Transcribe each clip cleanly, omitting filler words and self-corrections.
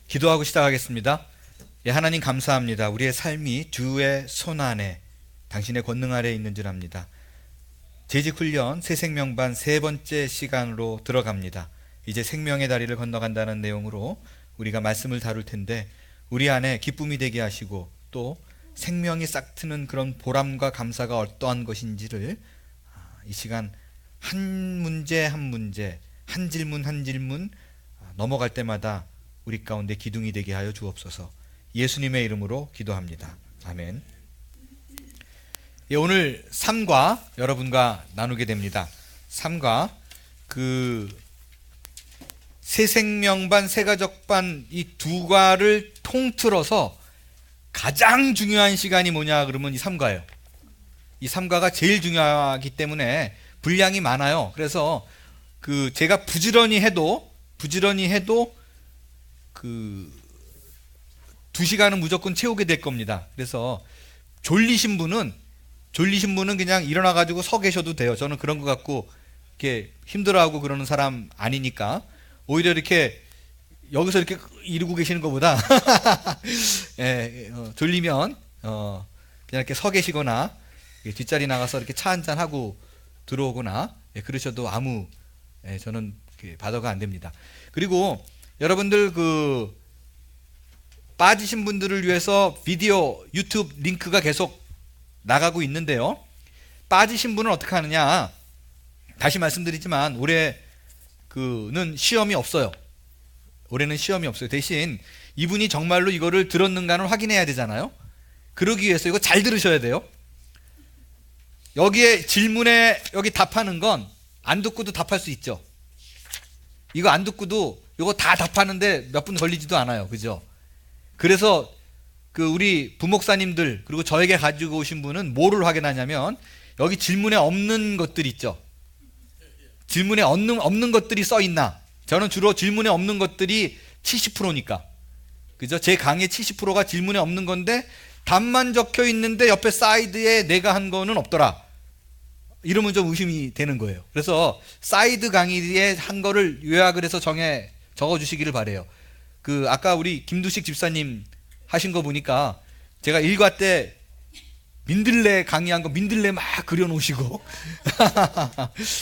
기도하고 시작하겠습니다. 예, 하나님 감사합니다. 우리의 삶이 주의 손 안에 당신의 권능 아래에 있는 줄 압니다. 재직훈련 새생명반 세 번째 시간으로 들어갑니다. 이제 생명의 다리를 건너간다는 내용으로 우리가 말씀을 다룰 텐데 우리 안에 기쁨이 되게 하시고 또 생명이 싹트는 그런 보람과 감사가 어떠한 것인지를 이 시간 한 문제 한 문제, 한 질문 한 질문 넘어갈 때마다 우리 가운데 기둥이 되게 하여 주옵소서. 예수님의 이름으로 기도합니다. 아멘. 예, 오늘 3과 여러분과 나누게 됩니다. 3과 새생명반 새가족반 이 두 과를 통틀어서 가장 중요한 시간이 뭐냐 그러면 이 3과예요. 이 3과가 제일 중요하기 때문에 분량이 많아요. 그래서 제가 부지런히 해도 2시간은 무조건 채우게 될 겁니다. 그래서 졸리신 분은 그냥 일어나 가지고 서 계셔도 돼요. 저는 그런 것 갖고 이렇게 힘들어하고 그러는 사람 아니니까 오히려 이렇게 여기서 이렇게 이러고 계시는 것보다 예, 졸리면 그냥 이렇게 서 계시거나 뒷자리 나가서 이렇게 차 한잔 하고 들어오거나 그러셔도 아무 저는 바더가 안 됩니다. 그리고 여러분들 빠지신 분들을 위해서 비디오 유튜브 링크가 계속 나가고 있는데요. 빠지신 분은 어떻게 하느냐? 다시 말씀드리지만 올해는 시험이 없어요. 올해는 시험이 없어요. 대신 이분이 정말로 이거를 들었는가는 확인해야 되잖아요. 그러기 위해서 이거 잘 들으셔야 돼요. 여기에 질문에 여기 답하는 건 안 듣고도 답할 수 있죠. 이거 안 듣고도 이거 다 답하는데 몇 분 걸리지도 않아요. 그죠? 그래서 우리 부목사님들 그리고 저에게 가지고 오신 분은 뭐를 확인하냐면 여기 질문에 없는 것들 있죠. 질문에 없는 것들이 써 있나? 저는 주로 질문에 없는 것들이 70%니까. 그죠? 제 강의 70%가 질문에 없는 건데 답만 적혀 있는데 옆에 사이드에 내가 한 거는 없더라. 이러면 좀 의심이 되는 거예요. 그래서 사이드 강의에 한 거를 요약을 해서 적어 주시기를 바래요. 아까 우리 김두식 집사님 하신 거 보니까 제가 1과 때 민들레 강의한 거 민들레 막 그려놓으시고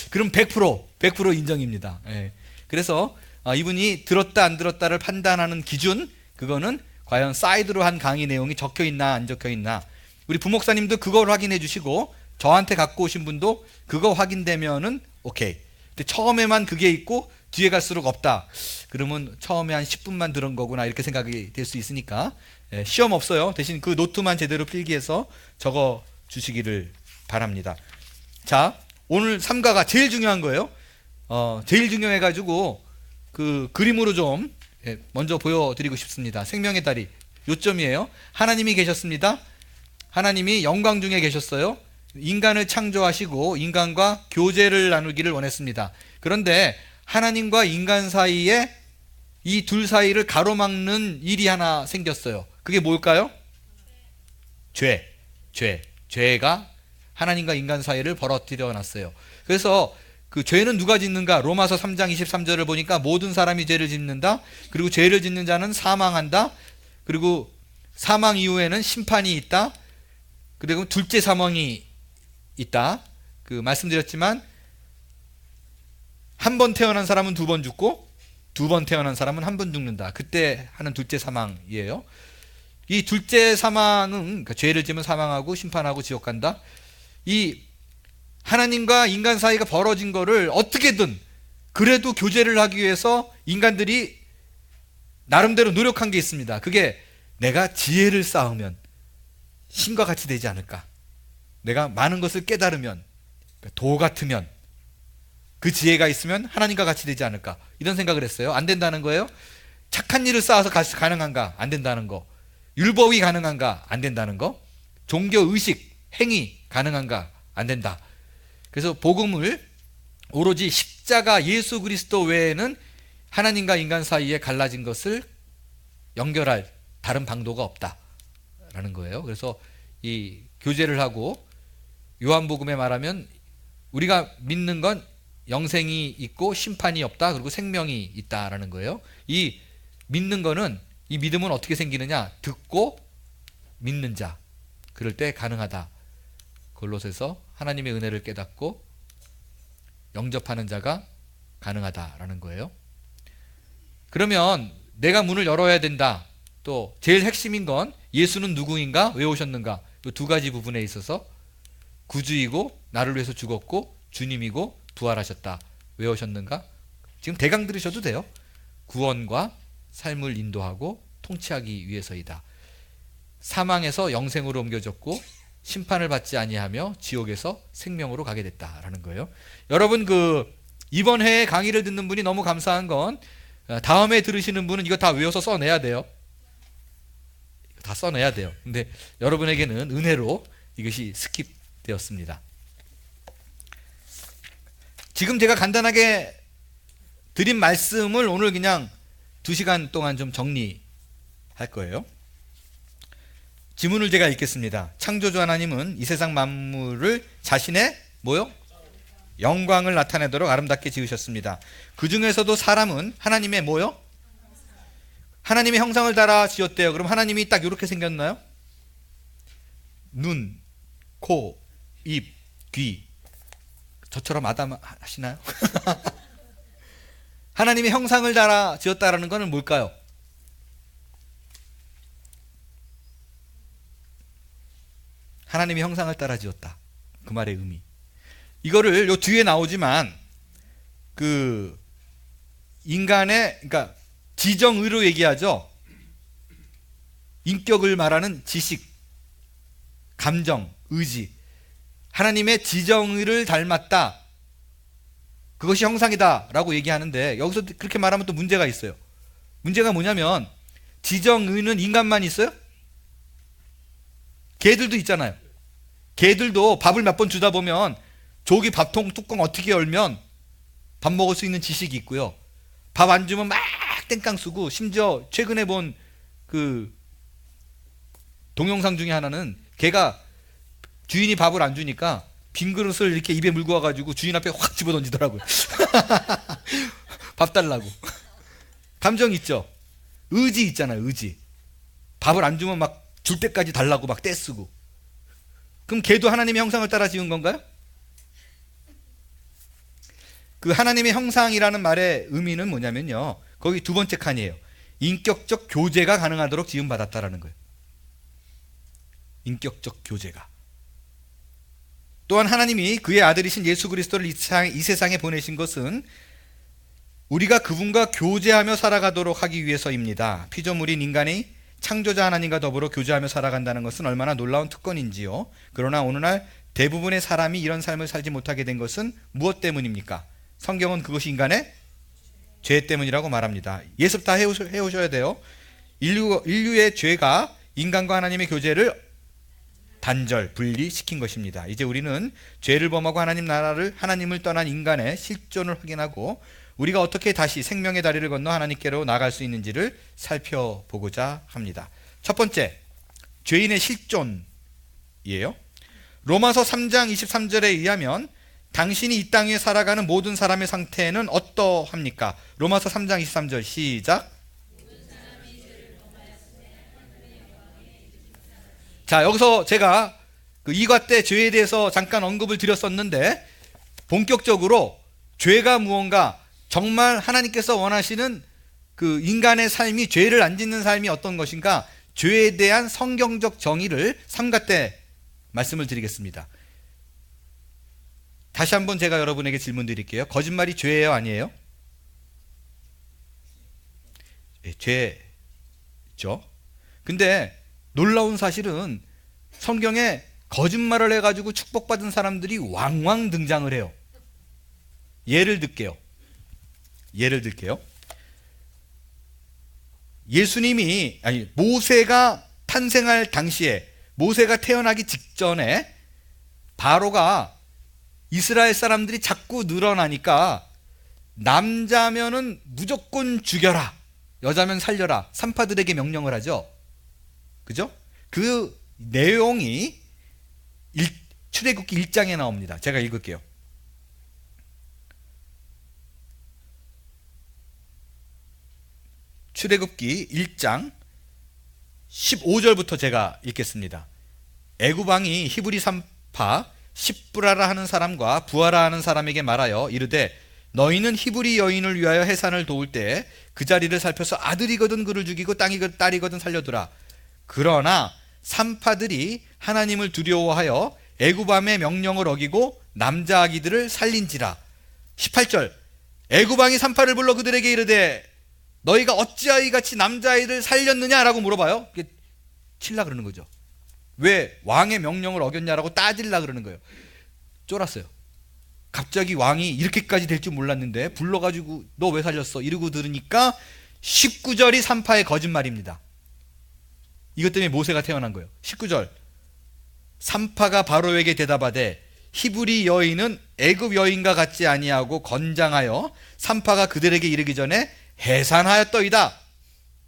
그럼 100% 인정입니다. 예. 그래서 이분이 들었다 안 들었다를 판단하는 기준 그거는 과연 사이드로 한 강의 내용이 적혀 있나 안 적혀 있나. 우리 부목사님도 그걸 확인해 주시고 저한테 갖고 오신 분도 그거 확인되면은 오케이. 근데 처음에만 그게 있고 뒤에 갈수록 없다. 그러면 처음에 한 10분만 들은 거구나 이렇게 생각이 될 수 있으니까 시험 없어요. 대신 그 노트만 제대로 필기해서 적어 주시기를 바랍니다. 자, 오늘 3과가 제일 중요한 거예요. 제일 중요해가지고 그림으로 좀 먼저 보여드리고 싶습니다. 생명의 다리 요점이에요. 하나님이 계셨습니다. 하나님이 영광 중에 계셨어요. 인간을 창조하시고 인간과 교제를 나누기를 원했습니다. 그런데 하나님과 인간 사이에 이 둘 사이를 가로막는 일이 하나 생겼어요. 그게 뭘까요? 죄가 하나님과 인간 사이를 벌어뜨려 놨어요. 그래서 죄는 누가 짓는가? 로마서 3장 23절을 보니까 모든 사람이 죄를 짓는다. 그리고 죄를 짓는 자는 사망한다. 그리고 사망 이후에는 심판이 있다. 그리고 둘째 사망이 있다. 말씀드렸지만 한 번 태어난 사람은 2번 죽고 2번 태어난 사람은 1번 죽는다. 그때 하는 둘째 사망이에요. 이 둘째 사망은 그러니까 죄를 지면 사망하고 심판하고 지옥 간다. 이 하나님과 인간 사이가 벌어진 거를 어떻게든 그래도 교제를 하기 위해서 인간들이 나름대로 노력한 게 있습니다. 그게 내가 지혜를 쌓으면 신과 같이 되지 않을까? 내가 많은 것을 깨달으면 도 같으면 그 지혜가 있으면 하나님과 같이 되지 않을까? 이런 생각을 했어요. 안 된다는 거예요. 착한 일을 쌓아서 가능한가? 안 된다는 거. 율법이 가능한가? 안 된다는 거. 종교 의식, 행위 가능한가? 안 된다. 그래서 복음을 오로지 십자가 예수 그리스도 외에는 하나님과 인간 사이에 갈라진 것을 연결할 다른 방도가 없다라는 거예요. 그래서 이 교제를 하고 요한복음에 말하면 우리가 믿는 건 영생이 있고 심판이 없다. 그리고 생명이 있다라는 거예요. 이 믿는 거는 이 믿음은 어떻게 생기느냐? 듣고 믿는 자. 그럴 때 가능하다. 골로새서 하나님의 은혜를 깨닫고 영접하는 자가 가능하다라는 거예요. 그러면 내가 문을 열어야 된다. 또 제일 핵심인 건 예수는 누구인가? 왜 오셨는가? 이 두 가지 부분에 있어서 구주이고 나를 위해서 죽었고 주님이고 부활하셨다. 왜 오셨는가? 지금 대강 들으셔도 돼요. 구원과 삶을 인도하고 통치하기 위해서이다. 사망에서 영생으로 옮겨졌고 심판을 받지 아니하며 지옥에서 생명으로 가게 됐다라는 거예요. 여러분 이번 회에 강의를 듣는 분이 너무 감사한 건 다음에 들으시는 분은 이거 다 외워서 써내야 돼요. 다 써내야 돼요. 근데 여러분에게는 은혜로 이것이 스킵되었습니다. 지금 제가 간단하게 드린 말씀을 오늘 그냥 2시간 동안 좀 정리할 거예요. 지문을 제가 읽겠습니다. 창조주 하나님은 이 세상 만물을 자신의 뭐요? 영광을 나타내도록 아름답게 지으셨습니다. 그 중에서도 사람은 하나님의 뭐요? 하나님의 형상을 따라 지었대요. 그럼 하나님이 딱 이렇게 생겼나요? 눈, 코, 입, 귀. 저처럼 아담 하시나요? 하나님의 형상을 따라 지었다라는 것은 뭘까요? 하나님의 형상을 따라 지었다. 그 말의 의미. 이거를 요 뒤에 나오지만 인간의 그러니까 지정의로 얘기하죠. 인격을 말하는 지식, 감정, 의지. 하나님의 지정의를 닮았다. 그것이 형상이다라고 얘기하는데 여기서 그렇게 말하면 또 문제가 있어요. 문제가 뭐냐면 지정의는 인간만 있어요? 개들도 있잖아요. 개들도 밥을 몇 번 주다 보면 조기 밥통 뚜껑 어떻게 열면 밥 먹을 수 있는 지식이 있고요. 밥 안 주면 막 땡깡 쓰고, 심지어 최근에 본 동영상 중에 하나는 개가 주인이 밥을 안 주니까 빈 그릇을 이렇게 입에 물고 와가지고 주인 앞에 확 집어 던지더라고요. 밥 달라고. 감정 있죠? 의지 있잖아요. 의지. 밥을 안 주면 막 줄 때까지 달라고 막 떼쓰고. 그럼 개도 하나님의 형상을 따라 지은 건가요? 그 하나님의 형상이라는 말의 의미는 뭐냐면요, 거기 두 번째 칸이에요. 인격적 교제가 가능하도록 지음받았다라는 거예요. 인격적 교제가. 또한 하나님이 그의 아들이신 예수 그리스도를 이 세상에 보내신 것은 우리가 그분과 교제하며 살아가도록 하기 위해서입니다. 피조물인 인간이 창조자 하나님과 더불어 교제하며 살아간다는 것은 얼마나 놀라운 특권인지요. 그러나 오늘날 대부분의 사람이 이런 삶을 살지 못하게 된 것은 무엇 때문입니까? 성경은 그것이 인간의 죄 때문이라고 말합니다. 예습 다 해오셔야 돼요. 인류의 죄가 인간과 하나님의 교제를 단절, 분리시킨 것입니다. 이제 우리는 죄를 범하고 하나님을 떠난 인간의 실존을 확인하고 우리가 어떻게 다시 생명의 다리를 건너 하나님께로 나갈 수 있는지를 살펴보고자 합니다. 첫 번째, 죄인의 실존이에요. 로마서 3장 23절에 의하면 당신이 이 땅 위에 살아가는 모든 사람의 상태는 어떠합니까? 로마서 3장 23절 시작. 자, 여기서 제가 이과 때 죄에 대해서 잠깐 언급을 드렸었는데, 본격적으로 죄가 무언가, 정말 하나님께서 원하시는 인간의 삶이, 죄를 안 짓는 삶이 어떤 것인가, 죄에 대한 성경적 정의를 3과 때 말씀을 드리겠습니다. 다시 한번 제가 여러분에게 질문 드릴게요. 거짓말이 죄예요, 아니에요? 네, 죄죠. 근데 놀라운 사실은 성경에 거짓말을 해가지고 축복받은 사람들이 왕왕 등장을 해요. 예를 들게요. 모세가 탄생할 당시에, 모세가 태어나기 직전에 바로가 이스라엘 사람들이 자꾸 늘어나니까 남자면은 무조건 죽여라, 여자면 살려라, 산파들에게 명령을 하죠. 그죠? 그 내용이 출애굽기 1장에 나옵니다. 제가 읽을게요. 출애굽기 1장 15절부터 제가 읽겠습니다. 애굽 왕이 히브리 산파 십브라라 하는 사람과 부하라 하는 사람에게 말하여 이르되 너희는 히브리 여인을 위하여 해산을 도울 때 그 자리를 살펴서 아들이거든 그를 죽이고 딸이거든 살려두라. 그러나 산파들이 하나님을 두려워하여 애굽 왕의 명령을 어기고 남자 아기들을 살린지라. 18절 애굽 왕이 산파를 불러 그들에게 이르되 너희가 어찌하여 이같이 남자아이를 살렸느냐라고 물어봐요. 칠라 그러는 거죠. 왜 왕의 명령을 어겼냐라고 따질라 그러는 거예요. 쫄았어요. 갑자기 왕이 이렇게까지 될 줄 몰랐는데 불러가지고 너 왜 살렸어? 이러고 들으니까 19절이 산파의 거짓말입니다. 이것 때문에 모세가 태어난 거예요. 19절 산파가 바로에게 대답하되 히브리 여인은 애굽 여인과 같지 아니하고 건장하여 산파가 그들에게 이르기 전에 해산하였더이다.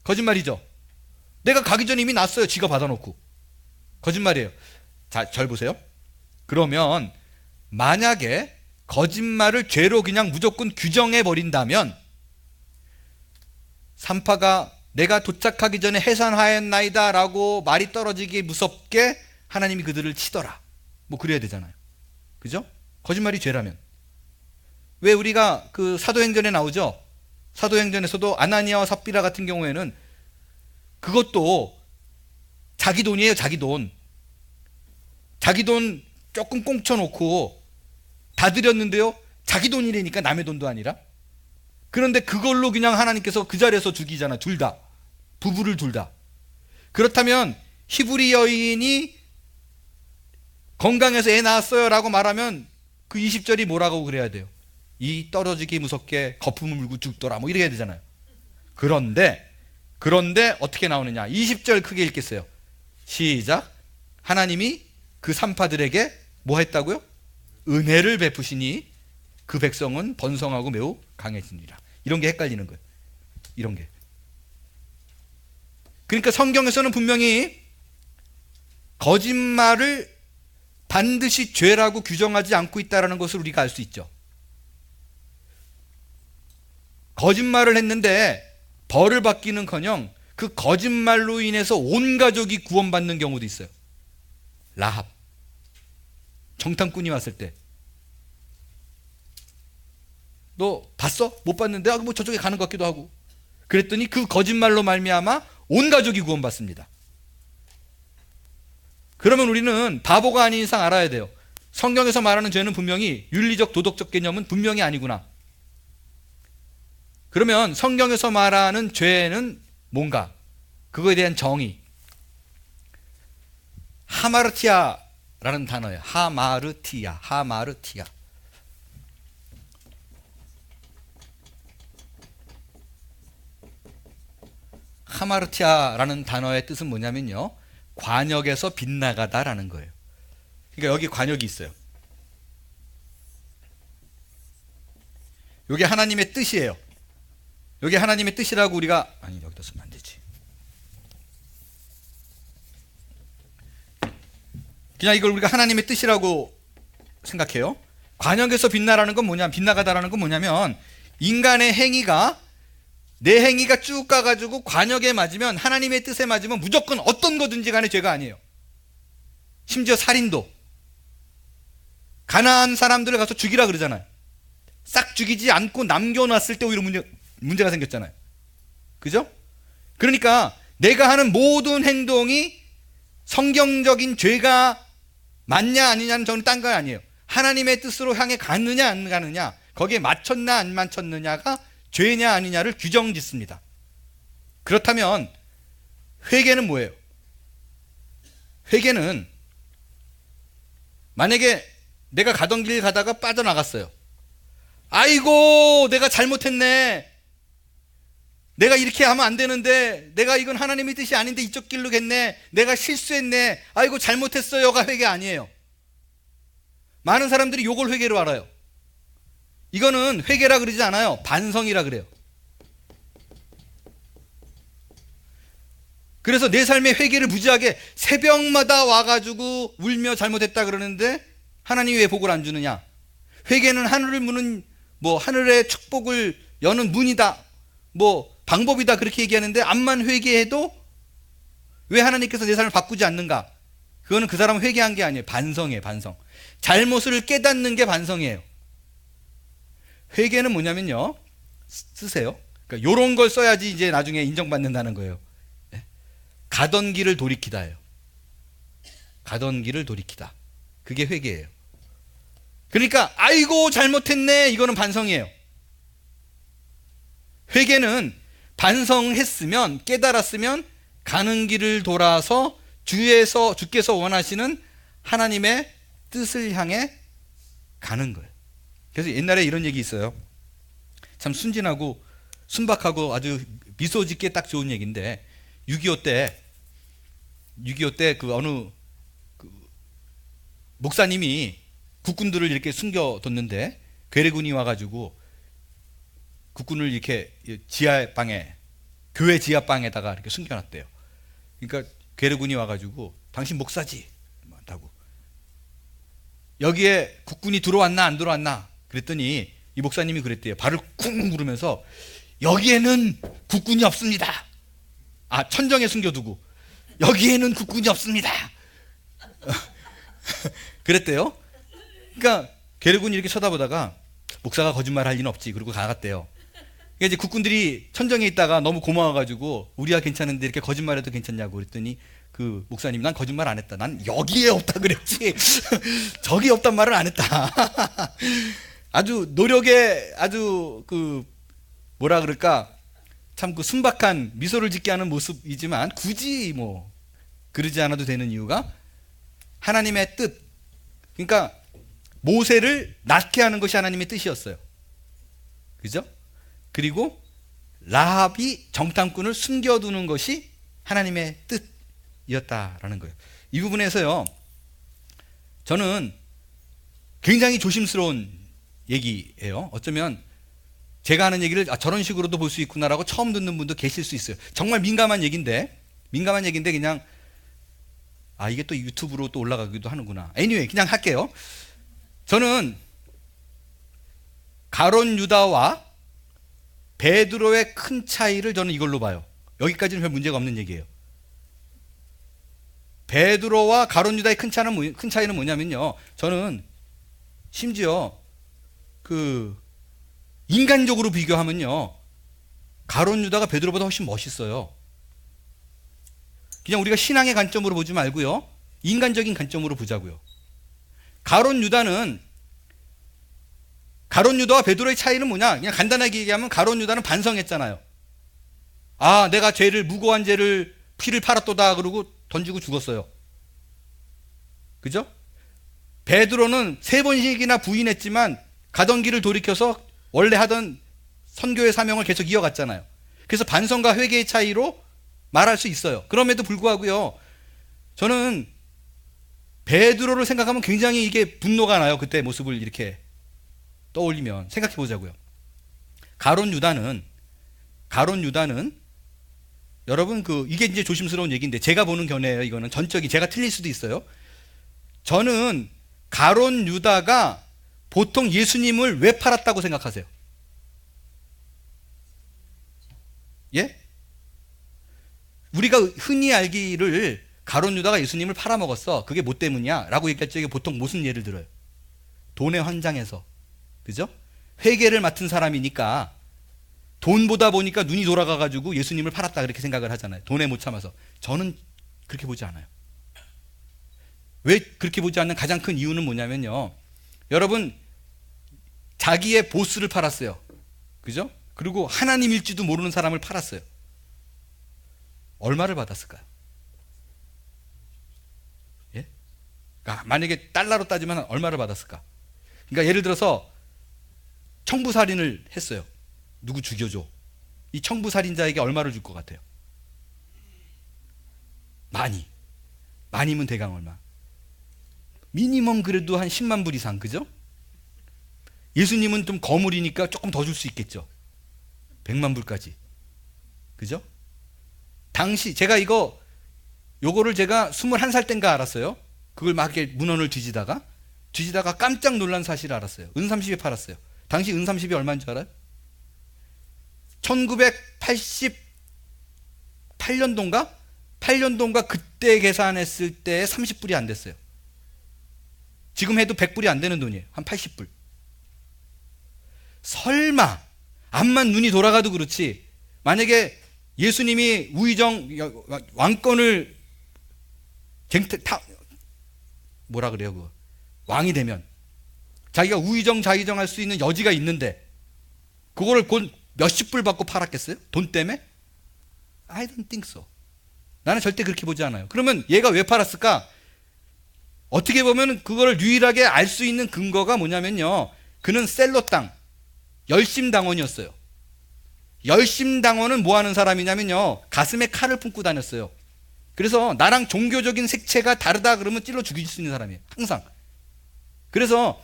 거짓말이죠. 내가 가기 전에 이미 났어요. 지가 받아놓고. 거짓말이에요. 자, 절 보세요. 그러면 만약에 거짓말을 죄로 그냥 무조건 규정해 버린다면 산파가 내가 도착하기 전에 해산하였나이다 라고 말이 떨어지기 무섭게 하나님이 그들을 치더라. 뭐 그래야 되잖아요. 그죠? 거짓말이 죄라면. 왜 우리가 그 사도행전에 나오죠? 사도행전에서도 아나니아와 삽비라 같은 경우에는 그것도 자기 돈이에요. 자기 돈. 자기 돈 조금 꽁쳐놓고 다 드렸는데요. 자기 돈이라니까 남의 돈도 아니라. 그런데 그걸로 그냥 하나님께서 그 자리에서 죽이잖아. 둘 다. 부부를 둘 다. 그렇다면 히브리 여인이 건강해서 애 낳았어요 라고 말하면 그 20절이 뭐라고 그래야 돼요? 이 떨어지기 무섭게 거품을 물고 죽더라 뭐 이래야 되잖아요. 그런데 어떻게 나오느냐? 20절 크게 읽겠어요. 시작. 하나님이 그 산파들에게 뭐 했다고요? 은혜를 베푸시니 그 백성은 번성하고 매우 강해지니라. 이런 게 헷갈리는 거예요. 이런 게. 그러니까 성경에서는 분명히 거짓말을 반드시 죄라고 규정하지 않고 있다는 것을 우리가 알 수 있죠. 거짓말을 했는데 벌을 받기는커녕 그 거짓말로 인해서 온 가족이 구원받는 경우도 있어요. 라합 정탐꾼이 왔을 때 너 봤어? 못 봤는데 뭐 저쪽에 가는 것 같기도 하고 그랬더니 그 거짓말로 말미암아 온 가족이 구원받습니다. 그러면 우리는 바보가 아닌 이상 알아야 돼요. 성경에서 말하는 죄는 분명히 윤리적 도덕적 개념은 분명히 아니구나. 그러면 성경에서 말하는 죄는 뭔가? 그거에 대한 정의. 하마르티아라는 단어예요. 하마르티아. 하마르티아라는 단어의 뜻은 뭐냐면요. 관역에서 빗나가다라는 거예요. 그러니까 여기 관역이 있어요. 이게 하나님의 뜻이에요. 여기 하나님의 뜻이라고 우리가 여기다 쓰면 안 되지. 그냥 이걸 우리가 하나님의 뜻이라고 생각해요. 관역에서 빗나가다라는 건 뭐냐면 인간의 행위가 내 행위가 쭉 가가지고 관역에 맞으면 하나님의 뜻에 맞으면 무조건 어떤 거든지 간에 죄가 아니에요. 심지어 살인도 가난한 사람들을 가서 죽이라 그러잖아요. 싹 죽이지 않고 남겨놨을 때 오히려 문제가 생겼잖아요. 그죠? 그러니까 내가 하는 모든 행동이 성경적인 죄가 맞냐 아니냐는 저는 딴 거 아니에요. 하나님의 뜻으로 향해 가느냐 안 가느냐, 거기에 맞췄나 안 맞췄느냐가 죄냐 아니냐를 규정 짓습니다. 그렇다면 회개는 뭐예요? 회개는 만약에 내가 가던 길 가다가 빠져나갔어요. 아이고 내가 잘못했네. 내가 이렇게 하면 안 되는데, 내가 이건 하나님의 뜻이 아닌데 이쪽 길로 갔네. 내가 실수했네. 아이고 잘못했어요가 회개 아니에요. 많은 사람들이 요걸 회개로 알아요. 이거는 회개라 그러지 않아요. 반성이라 그래요. 그래서 내 삶의 회개를 무지하게 새벽마다 와가지고 울며 잘못했다 그러는데 하나님이 왜 복을 안 주느냐? 회개는 하늘을 무는 하늘의 축복을 여는 문이다. 방법이다 그렇게 얘기하는데 암만 회개해도 왜 하나님께서 내 삶을 바꾸지 않는가? 그거는 그 사람은 회개한 게 아니에요. 반성이에요. 반성. 잘못을 깨닫는 게 반성이에요. 회개는 뭐냐면요, 쓰세요. 그러니까 요런 걸 써야지 이제 나중에 인정받는다는 거예요. 가던 길을 돌이키다예요. 가던 길을 돌이키다. 그게 회개예요. 그러니까 아이고 잘못했네, 이거는 반성이에요. 회개는 반성했으면, 깨달았으면 가는 길을 돌아서 주께서 원하시는 하나님의 뜻을 향해 가는 거예요. 그래서 옛날에 이런 얘기 있어요. 참 순진하고 순박하고 아주 미소 짓기에 딱 좋은 얘기인데, 6.25 때 그 어느 목사님이 국군들을 이렇게 숨겨뒀는데, 괴뢰군이 와가지고 국군을 이렇게 지하방에, 교회 지하방에다가 이렇게 숨겨놨대요. 그러니까 괴뢰군이 와가지고 당신 목사지? 한다고. 여기에 국군이 들어왔나 안 들어왔나? 그랬더니 이 목사님이 그랬대요. 발을 쿵 구르면서 여기에는 국군이 없습니다. 아, 천정에 숨겨두고 여기에는 국군이 없습니다. 그랬대요. 그러니까 괴뢰군이 이렇게 쳐다보다가 목사가 거짓말할 리는 없지. 그러고 가갔대요. 그러니까 이제 국군들이 천정에 있다가 너무 고마워가지고 우리야 괜찮은데 이렇게 거짓말해도 괜찮냐고 그랬더니 그 목사님이 난 거짓말 안 했다. 난 여기에 없다 그랬지. 저기 없단 말은 안 했다. 아주 노력에 아주 그 뭐라 그럴까, 참 그 순박한 미소를 짓게 하는 모습이지만 굳이 뭐 그러지 않아도 되는 이유가 하나님의 뜻, 그러니까 모세를 낫게 하는 것이 하나님의 뜻이었어요. 그죠? 그리고 라합이 정탐꾼을 숨겨두는 것이 하나님의 뜻이었다라는 거예요. 이 부분에서요, 저는 굉장히 조심스러운 얘기예요. 어쩌면 제가 하는 얘기를 저런 식으로도 볼 수 있구나라고 처음 듣는 분도 계실 수 있어요. 정말 민감한 얘기인데 그냥 이게 또 유튜브로 또 올라가기도 하는구나. anyway, 그냥 할게요. 저는 가룟 유다와 베드로의 큰 차이를 저는 이걸로 봐요. 여기까지는 별 문제가 없는 얘기예요. 베드로와 가룟 유다의 큰 차이는 뭐냐면요, 저는 심지어 그 인간적으로 비교하면요, 가룟 유다가 베드로보다 훨씬 멋있어요. 그냥 우리가 신앙의 관점으로 보지 말고요, 인간적인 관점으로 보자고요. 가룟 유다와 베드로의 차이는 뭐냐? 그냥 간단하게 얘기하면 가룟 유다는 반성했잖아요. 아, 내가 무고한 죄를 피를 팔았도다 그러고 던지고 죽었어요. 그죠? 베드로는 3번씩이나 부인했지만 가던 길을 돌이켜서 원래 하던 선교의 사명을 계속 이어갔잖아요. 그래서 반성과 회개의 차이로 말할 수 있어요. 그럼에도 불구하고요, 저는 베드로를 생각하면 굉장히 이게 분노가 나요. 그때 모습을 이렇게 떠올리면 생각해 보자고요. 가룟 유다는 여러분 이게 이제 조심스러운 얘기인데 제가 보는 견해예요. 이거는 전적인, 제가 틀릴 수도 있어요. 저는 가룟 유다가 보통 예수님을 왜 팔았다고 생각하세요? 예? 우리가 흔히 알기를 가룟 유다가 예수님을 팔아먹었어, 그게 뭐 때문이야? 라고 얘기할 적에 보통 무슨 예를 들어요? 돈의 환장에서. 그죠? 회개를 맡은 사람이니까 돈 보다 보니까 눈이 돌아가가지고 예수님을 팔았다 그렇게 생각을 하잖아요. 돈에 못 참아서. 저는 그렇게 보지 않아요. 왜 그렇게 보지 않는 가장 큰 이유는 뭐냐면요, 여러분, 자기의 보스를 팔았어요. 그죠? 그리고 하나님일지도 모르는 사람을 팔았어요. 얼마를 받았을까요? 예? 그러니까 만약에 달러로 따지면 얼마를 받았을까? 그러니까 예를 들어서 청부살인을 했어요. 누구 죽여줘. 이 청부살인자에게 얼마를 줄 것 같아요? 많이면 대강 얼마? 미니멈 그래도 한 10만 불 이상, 그죠? 예수님은 좀 거물이니까 조금 더 줄 수 있겠죠. 100만 불까지. 그죠? 당시 제가 요거를 제가 21살 땐가 알았어요. 그걸 막 이렇게 문헌을 뒤지다가 깜짝 놀란 사실을 알았어요. 은30에 팔았어요. 당시 은30이 얼마인 줄 알아요? 1988년도인가? 8년도인가 그때 계산했을 때 30불이 안 됐어요. 지금 해도 100불이 안 되는 돈이에요. 한 80불. 설마 암만 눈이 돌아가도 그렇지, 만약에 예수님이 우의정 왕권을 뭐라 그래요, 그거 왕이 되면 자기가 우의정 좌의정 할 수 있는 여지가 있는데 그거를 곧 몇십 불 받고 팔았겠어요? 돈 때문에? I don't think so. 나는 절대 그렇게 보지 않아요. 그러면 얘가 왜 팔았을까? 어떻게 보면 그걸 유일하게 알 수 있는 근거가 뭐냐면요, 그는 셀로 땅, 열심당원이었어요. 열심당원은 뭐 하는 사람이냐면요, 가슴에 칼을 품고 다녔어요. 그래서 나랑 종교적인 색채가 다르다 그러면 찔러 죽일 수 있는 사람이에요, 항상. 그래서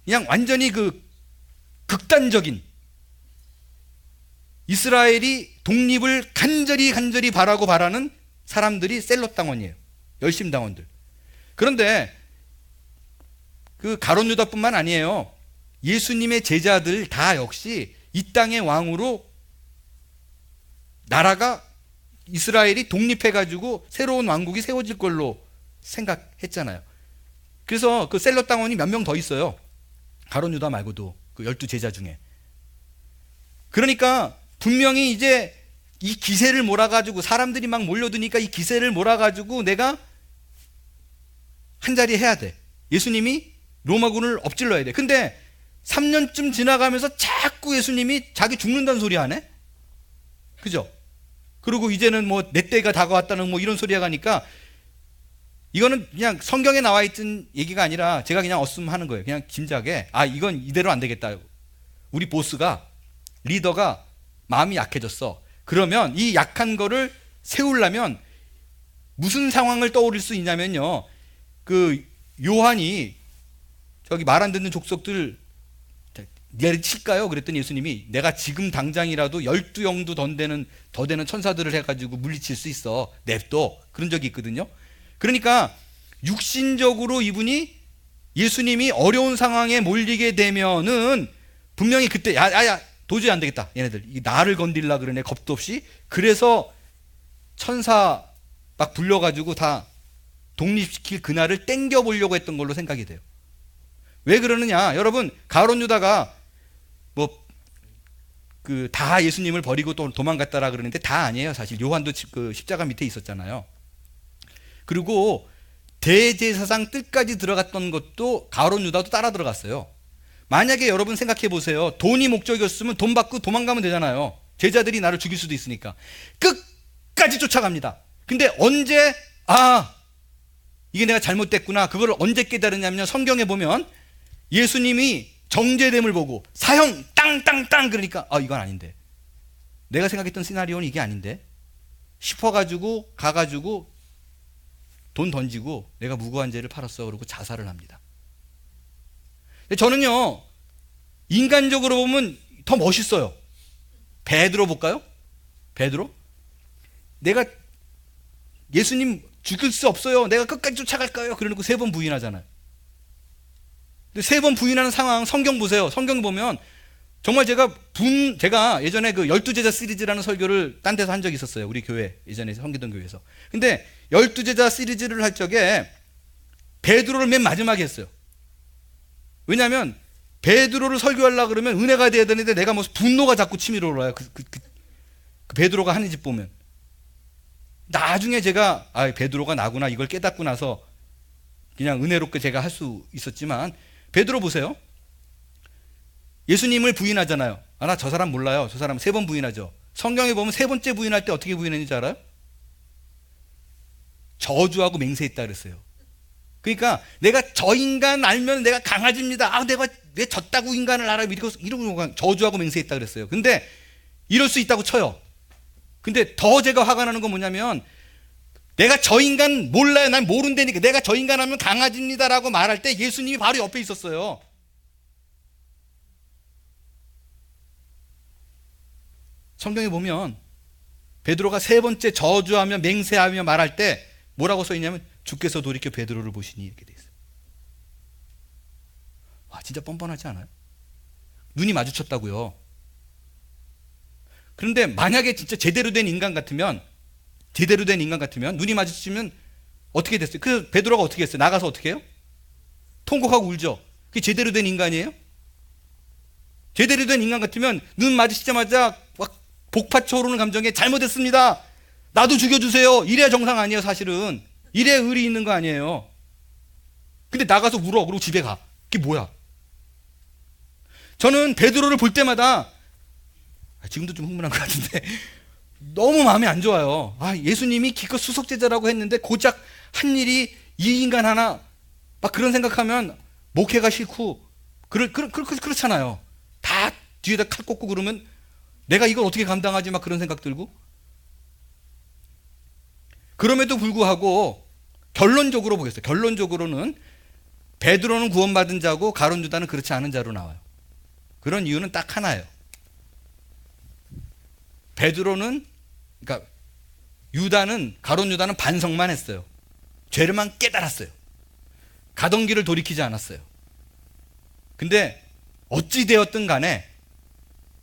그냥 완전히 그 극단적인, 이스라엘이 독립을 간절히 바라는 사람들이 셀롯 당원이에요. 열심 당원들. 그런데 그 가룟 유다뿐만 아니에요. 예수님의 제자들 다 역시 이 땅의 왕으로 나라가, 이스라엘이 독립해가지고 새로운 왕국이 세워질 걸로 생각했잖아요. 그래서 그 셀롯 당원이 몇 명 더 있어요. 가룟 유다 말고도 그 12제자 중에. 그러니까 분명히 이제 이 기세를 몰아가지고, 사람들이 막 몰려드니까 이 기세를 몰아가지고 내가 한 자리 해야 돼. 예수님이 로마군을 엎질러야 돼. 근데 3년쯤 지나가면서 자꾸 예수님이 자기 죽는다는 소리 하네? 그죠? 그리고 이제는 뭐 내 때가 다가왔다는 뭐 이런 소리가 가니까, 이거는 그냥 성경에 나와 있던 얘기가 아니라 제가 그냥 어슴하는 거예요. 그냥 짐작에, 아, 이건 이대로 안 되겠다. 우리 보스가, 리더가 마음이 약해졌어. 그러면 이 약한 거를 세우려면 무슨 상황을 떠올릴 수 있냐면요, 그 요한이 저기 말 안 듣는 족속들 내리칠까요? 그랬더니 예수님이, 내가 지금 당장이라도 12영도 더 되는 천사들을 해가지고 물리칠 수 있어. 냅둬. 그런 적이 있거든요. 그러니까 육신적으로 이분이, 예수님이 어려운 상황에 몰리게 되면은 분명히 그때 야야야 도저히 안 되겠다. 얘네들 나를 건들라 그러네, 겁도 없이. 그래서 천사 막 불려가지고 다 독립시킬 그날을 땡겨보려고 했던 걸로 생각이 돼요. 왜 그러느냐? 여러분, 가룟 유다가 뭐 그 다 예수님을 버리고 또 도망갔다라 그러는데 다 아니에요. 사실 요한도 그 십자가 밑에 있었잖아요. 그리고 대제사장 뜰까지 들어갔던 것도 가룟 유다도 따라 들어갔어요. 만약에 여러분 생각해 보세요. 돈이 목적이었으면 돈 받고 도망가면 되잖아요. 제자들이 나를 죽일 수도 있으니까. 끝까지 쫓아갑니다. 근데 언제, 아, 이게 내가 잘못됐구나, 그걸 언제 깨달았냐면, 성경에 보면 예수님이 정죄됨을 보고 사형 땅땅땅 그러니까, 아, 이건 아닌데, 내가 생각했던 시나리오는 이게 아닌데 싶어가지고 가가지고 돈 던지고 내가 무고한 죄를 팔았어 그러고 자살을 합니다. 저는요, 인간적으로 보면 더 멋있어요. 베드로 볼까요? 베드로? 내가 예수님 죽일 수 없어요, 내가 끝까지 쫓아갈 거예요, 그러고 3번 부인하잖아요. 근데 3번 부인하는 상황 성경 보세요. 성경 보면 정말 제가 예전에 그 12제자 시리즈라는 설교를 딴 데서 한 적이 있었어요. 우리 교회, 예전에 성기동 교회에서. 근데 12제자 시리즈를 할 적에 베드로를 맨 마지막에 했어요. 왜냐하면 베드로를 설교하려고 그러면 은혜가 돼야 되는데 내가 무슨 분노가 자꾸 치밀어 올라요. 그 베드로가 하는 짓 보면. 나중에 제가, 아, 베드로가 나구나, 이걸 깨닫고 나서 그냥 은혜롭게 제가 할 수 있었지만, 베드로 보세요. 예수님을 부인하잖아요. 아, 나 저 사람 몰라요. 저 사람 3번 부인하죠. 성경에 보면 3번째 부인할 때 어떻게 부인했는지 알아요? 저주하고 맹세했다 그랬어요. 그러니까 내가 저 인간 알면 내가 강아지입니다. 아, 내가 왜 졌다고 인간을 알아? 이러고 저주하고 맹세했다 그랬어요. 근데 이럴 수 있다고 쳐요. 근데 더 제가 화가 나는 건 뭐냐면, 내가 저 인간 몰라요, 난 모른다니까, 내가 저 인간 하면 강아지입니다라고 말할 때 예수님이 바로 옆에 있었어요. 성경에 보면 베드로가 3번째 저주하며 맹세하며 말할 때 뭐라고 써 있냐면, 주께서 돌이켜 베드로를 보시니, 이렇게 돼 있어요. 와, 진짜 뻔뻔하지 않아요? 눈이 마주쳤다고요. 그런데 만약에 진짜 제대로 된 인간 같으면 제대로 된 인간 같으면 눈이 마주치면 어떻게 됐어요? 그 베드로가 어떻게 했어요? 나가서 어떻게 해요? 통곡하고 울죠. 그게 제대로 된 인간이에요? 제대로 된 인간 같으면 눈 마주치자마자 막 복파쳐 오르는 감정에 잘못했습니다. 나도 죽여주세요. 이래야 정상 아니에요, 사실은. 이래야 의리 있는 거 아니에요. 근데 나가서 울어. 그리고 집에 가. 그게 뭐야? 저는 베드로를 볼 때마다 지금도 좀 흥분한 것 같은데 너무 마음이 안 좋아요. 예수님이 기껏 수석제자라고 했는데 고작 한 일이 이 인간 하나 막 그런 생각하면 목회가 싫고 그렇잖아요. 다 뒤에다 칼 꽂고 그러면 내가 이걸 어떻게 감당하지 막 그런 생각 들고. 그럼에도 불구하고 결론적으로 보겠어요. 결론적으로는 베드로는 구원받은 자고 가룟 유다는 그렇지 않은 자로 나와요. 그런 이유는 딱 하나예요. 베드로는, 그러니까 가룟 유다는 반성만 했어요. 죄를만 깨달았어요. 가던 길을 돌이키지 않았어요. 근데 어찌 되었든 간에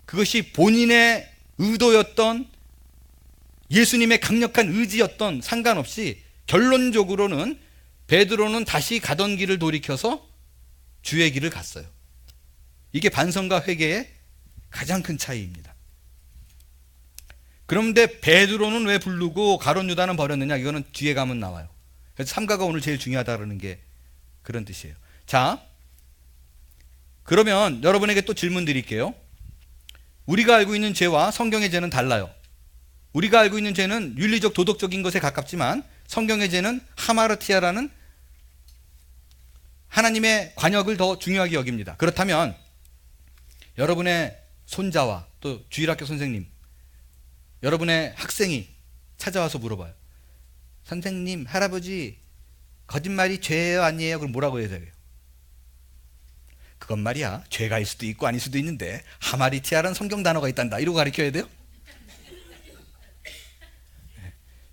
그것이 본인의 의도였던 예수님의 강력한 의지였던 상관없이 결론적으로는 베드로는 다시 가던 길을 돌이켜서 주의 길을 갔어요. 이게 반성과 회개의 가장 큰 차이입니다. 그런데 베드로는 왜 부르고 가룟 유다는 버렸느냐? 이거는 뒤에 가면 나와요. 그래서 삼가가 오늘 제일 중요하다는 게 그런 뜻이에요. 자, 그러면 여러분에게 또 질문 드릴게요. 우리가 알고 있는 죄와 성경의 죄는 달라요. 우리가 알고 있는 죄는 윤리적 도덕적인 것에 가깝지만 성경의 죄는 하마르티아라는 하나님의 관역을 더 중요하게 여깁니다. 그렇다면 여러분의 손자와 또 주일학교 선생님, 여러분의 학생이 찾아와서 물어봐요. 선생님, 할아버지, 거짓말이 죄예요, 아니에요? 그럼 뭐라고 해야 돼요? 그건 말이야, 죄가일 수도 있고 아닐 수도 있는데 하마리티아라는 성경 단어가 있단다. 이러고 가르쳐야 돼요?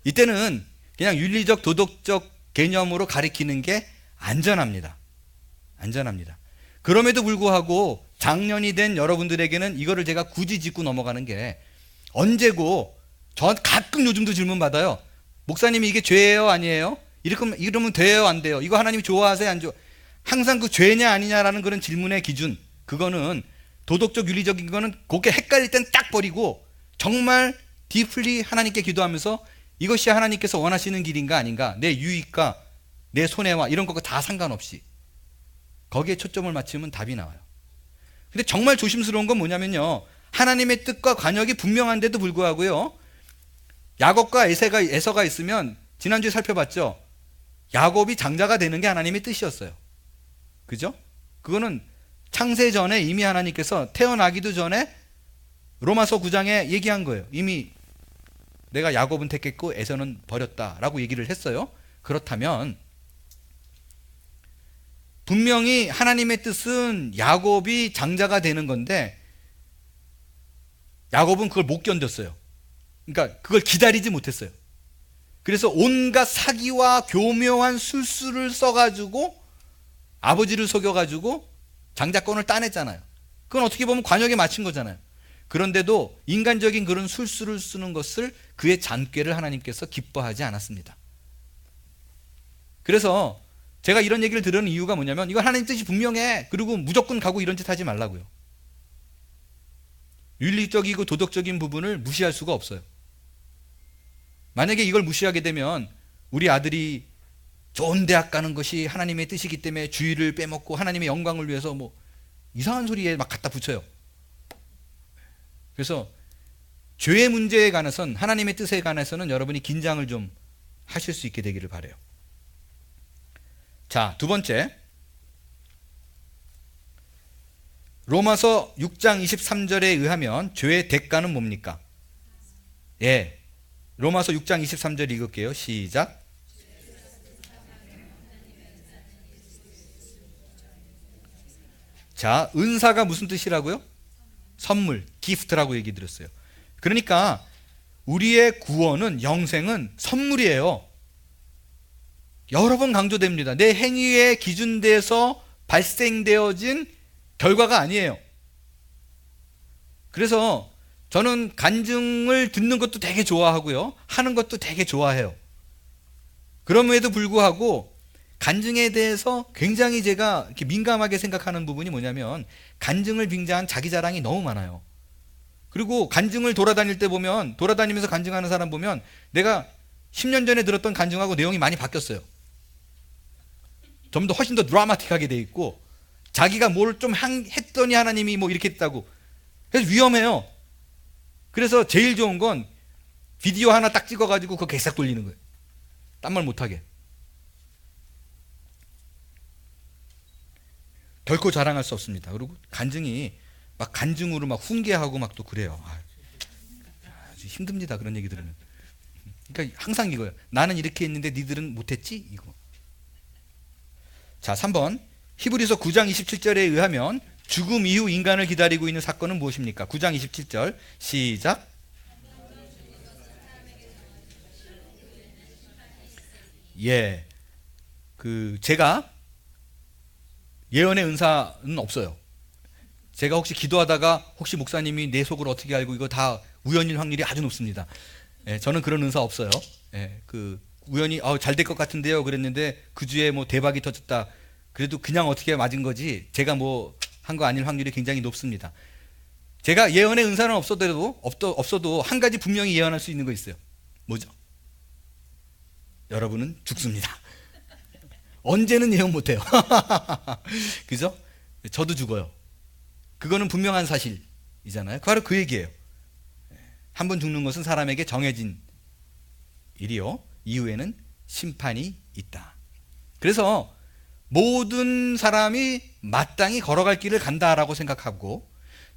이때는 그냥 윤리적 도덕적 개념으로 가르치는 게 안전합니다. 안전합니다. 그럼에도 불구하고 장년이 된 여러분들에게는 이거를 제가 굳이 짚고 넘어가는 게 언제고, 저 가끔 요즘도 질문 받아요. 목사님이 이게 죄예요, 아니에요? 이러면 돼요, 안 돼요? 이거 하나님이 좋아하세요, 안 좋아? 항상 그 죄냐 아니냐라는 그런 질문의 기준, 그거는 도덕적 윤리적인 거는 그게 헷갈릴 땐 딱 버리고 정말 디플리 하나님께 기도하면서 이것이 하나님께서 원하시는 길인가 아닌가, 내 유익과 내 손해와 이런 것과 다 상관없이 거기에 초점을 맞추면 답이 나와요. 근데 정말 조심스러운 건 뭐냐면요, 하나님의 뜻과 관역이 분명한데도 불구하고요, 야곱과 에서가 있으면, 지난주에 살펴봤죠. 야곱이 장자가 되는 게 하나님의 뜻이었어요. 그죠? 그거는 창세 전에 이미 하나님께서 태어나기도 전에 로마서 9장에 얘기한 거예요. 이미 내가 야곱은 택했고 에서는 버렸다라고 얘기를 했어요. 그렇다면 분명히 하나님의 뜻은 야곱이 장자가 되는 건데 야곱은 그걸 못 견뎠어요. 그러니까 그걸 기다리지 못했어요. 그래서 온갖 사기와 교묘한 술수를 써가지고 아버지를 속여가지고 장자권을 따냈잖아요. 그건 어떻게 보면 관역에 맞춘 거잖아요. 그런데도 인간적인 그런 술수를 쓰는 것을, 그의 잔꾀를 하나님께서 기뻐하지 않았습니다. 그래서 제가 이런 얘기를 들은 이유가 뭐냐면, 이건 하나님 뜻이 분명해, 그리고 무조건 가고 이런 짓 하지 말라고요. 윤리적이고 도덕적인 부분을 무시할 수가 없어요. 만약에 이걸 무시하게 되면 우리 아들이 좋은 대학 가는 것이 하나님의 뜻이기 때문에 주의를 빼먹고 하나님의 영광을 위해서 뭐 이상한 소리에 막 갖다 붙여요. 그래서 죄의 문제에 관해서는, 하나님의 뜻에 관해서는 여러분이 긴장을 좀 하실 수 있게 되기를 바라요. 자, 두 번째, 로마서 6장 23절에 의하면 죄의 대가는 뭡니까? 예, 로마서 6장 23절 읽을게요. 시작. 자, 은사가 무슨 뜻이라고요? 선물, 기프트라고 얘기 드렸어요. 그러니까 우리의 구원은, 영생은 선물이에요. 여러 번 강조됩니다. 내 행위에 기준돼서 발생되어진 결과가 아니에요. 그래서 저는 간증을 듣는 것도 되게 좋아하고요. 하는 것도 되게 좋아해요. 그럼에도 불구하고 간증에 대해서 굉장히 제가 이렇게 민감하게 생각하는 부분이 뭐냐면 간증을 빙자한 자기 자랑이 너무 많아요. 그리고 간증을 돌아다닐 때 보면 돌아다니면서 간증하는 사람 보면 내가 10년 전에 들었던 간증하고 내용이 많이 바뀌었어요. 좀 더 훨씬 더 드라마틱하게 돼 있고 자기가 뭘 좀 했더니 하나님이 뭐 이렇게 했다고. 그래서 위험해요. 그래서 제일 좋은 건 비디오 하나 딱 찍어가지고 그거 계속 돌리는 거예요. 딴 말 못하게. 결코 자랑할 수 없습니다. 그리고 간증이 막 간증으로 막 훈계하고 막 또 그래요. 아주 힘듭니다. 그런 얘기 들으면. 그러니까 항상 이거예요. 나는 이렇게 했는데 니들은 못했지? 이거. 자, 3번. 히브리서 9장 27절에 의하면 죽음 이후 인간을 기다리고 있는 사건은 무엇입니까? 9장 27절 시작. 예, 제가 예언의 은사는 없어요. 제가 혹시 기도하다가 혹시 목사님이 내 속을 어떻게 알고 이거 다 우연일 확률이 아주 높습니다. 예, 저는 그런 은사 없어요. 예, 우연히 잘 될 것 같은데요 그랬는데 그 주에 뭐 대박이 터졌다. 그래도 그냥 어떻게 맞은 거지 제가 뭐 한 거 아닐 확률이 굉장히 높습니다. 제가 예언의 은사는 없어도 한 가지 분명히 예언할 수 있는 거 있어요. 뭐죠? 여러분은 죽습니다. 언제는 예언 못해요. 그죠? 저도 죽어요. 그거는 분명한 사실이잖아요. 바로 그 얘기예요. 한 번 죽는 것은 사람에게 정해진 일이요. 이후에는 심판이 있다. 그래서 모든 사람이 마땅히 걸어갈 길을 간다라고 생각하고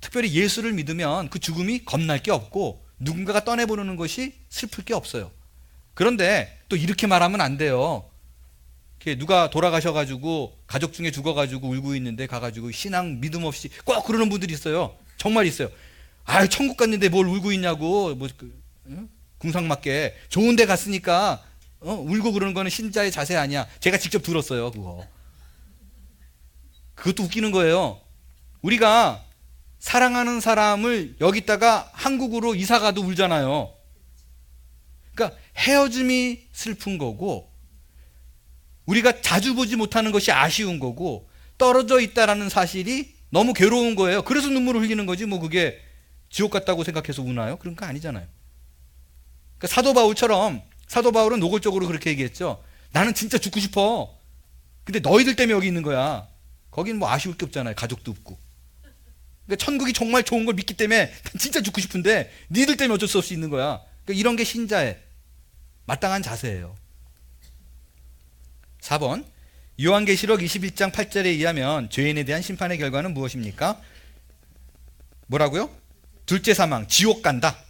특별히 예수를 믿으면 그 죽음이 겁날 게 없고 누군가가 떠내보내는 것이 슬플 게 없어요. 그런데 또 이렇게 말하면 안 돼요. 누가 돌아가셔가지고 가족 중에 죽어가지고 울고 있는데 가가지고 신앙 믿음 없이 꼭 그러는 분들이 있어요. 정말 있어요. 천국 갔는데 뭘 울고 있냐고 궁상맞게 좋은 데 갔으니까 울고 그러는 거는 신자의 자세 아니야. 제가 직접 들었어요. 그것도 웃기는 거예요. 우리가 사랑하는 사람을 여기다가 한국으로 이사가도 울잖아요. 그러니까 헤어짐이 슬픈 거고 우리가 자주 보지 못하는 것이 아쉬운 거고 떨어져 있다라는 사실이 너무 괴로운 거예요. 그래서 눈물을 흘리는 거지 뭐 그게 지옥 같다고 생각해서 우나요? 그런 거 아니잖아요. 그러니까 사도 바울은 노골적으로 그렇게 얘기했죠. 나는 진짜 죽고 싶어. 근데 너희들 때문에 여기 있는 거야. 거긴 뭐 아쉬울 게 없잖아요. 가족도 없고. 그러니까 천국이 정말 좋은 걸 믿기 때문에 진짜 죽고 싶은데 니들 때문에 어쩔 수 없이 있는 거야. 그러니까 이런 게 신자의 마땅한 자세예요. 4번. 요한계시록 21장 8절에 의하면 죄인에 대한 심판의 결과는 무엇입니까? 뭐라고요? 둘째 사망, 지옥 간다.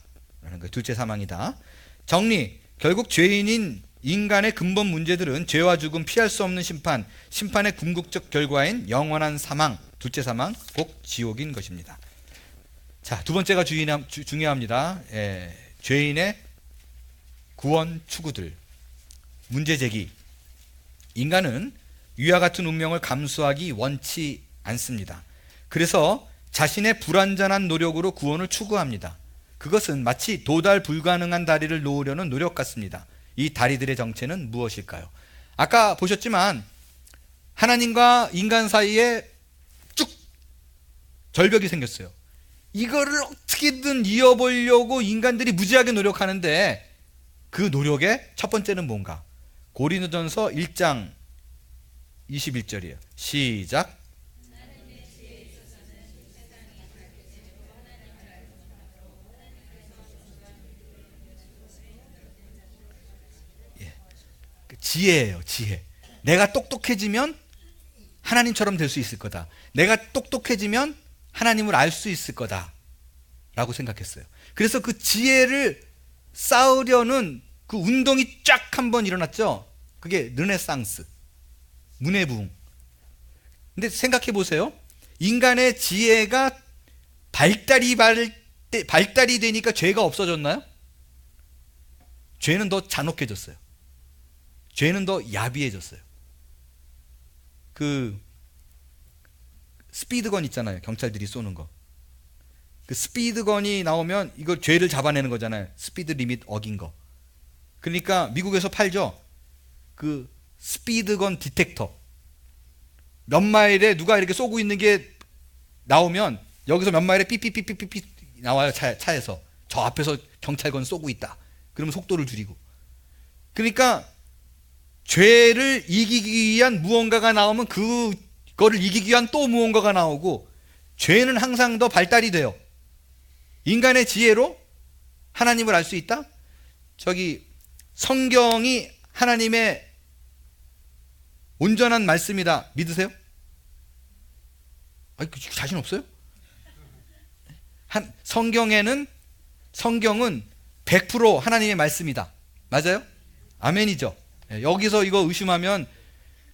라는 거예요. 둘째 사망이다. 정리. 결국 죄인인 인간의 근본 문제들은 죄와 죽음, 피할 수 없는 심판, 심판의 궁극적 결과인 영원한 사망, 둘째 사망, 곧 지옥인 것입니다. 자, 두 번째가 중요합니다. 죄인의 구원 추구들. 문제 제기. 인간은 위와 같은 운명을 감수하기 원치 않습니다. 그래서 자신의 불완전한 노력으로 구원을 추구합니다. 그것은 마치 도달 불가능한 다리를 놓으려는 노력 같습니다. 이 다리들의 정체는 무엇일까요? 아까 보셨지만 하나님과 인간 사이에 쭉 절벽이 생겼어요. 이거를 어떻게든 이어보려고 인간들이 무지하게 노력하는데 그 노력의 첫 번째는 뭔가? 고린도전서 1장 21절이에요. 시작. 지혜예요. 지혜. 내가 똑똑해지면 하나님처럼 될 수 있을 거다. 내가 똑똑해지면 하나님을 알 수 있을 거다 라고 생각했어요. 그래서 그 지혜를 쌓으려는 그 운동이 쫙 한번 일어났죠. 그게 르네상스, 문해부흥. 근데 생각해 보세요. 인간의 지혜가 발달이 되니까 죄가 없어졌나요? 죄는 더 잔혹해졌어요. 죄는 더 야비해졌어요. 스피드건 있잖아요. 경찰들이 쏘는 거. 그 스피드건이 나오면 이거 죄를 잡아내는 거잖아요. 스피드 리밋 어긴 거. 그러니까 미국에서 팔죠. 그 스피드건 디텍터. 몇 마일에 누가 이렇게 쏘고 있는 게 나오면 여기서 몇 마일에 삐삐삐삐삐 나와요. 차에서. 저 앞에서 경찰관 쏘고 있다. 그러면 속도를 줄이고. 그러니까 죄를 이기기 위한 무언가가 나오면 그거를 이기기 위한 또 무언가가 나오고, 죄는 항상 더 발달이 돼요. 인간의 지혜로 하나님을 알 수 있다? 저기 성경이 하나님의 온전한 말씀이다 믿으세요? 아니, 자신 없어요? 성경은 100% 하나님의 말씀이다. 맞아요? 아멘이죠. 여기서 이거 의심하면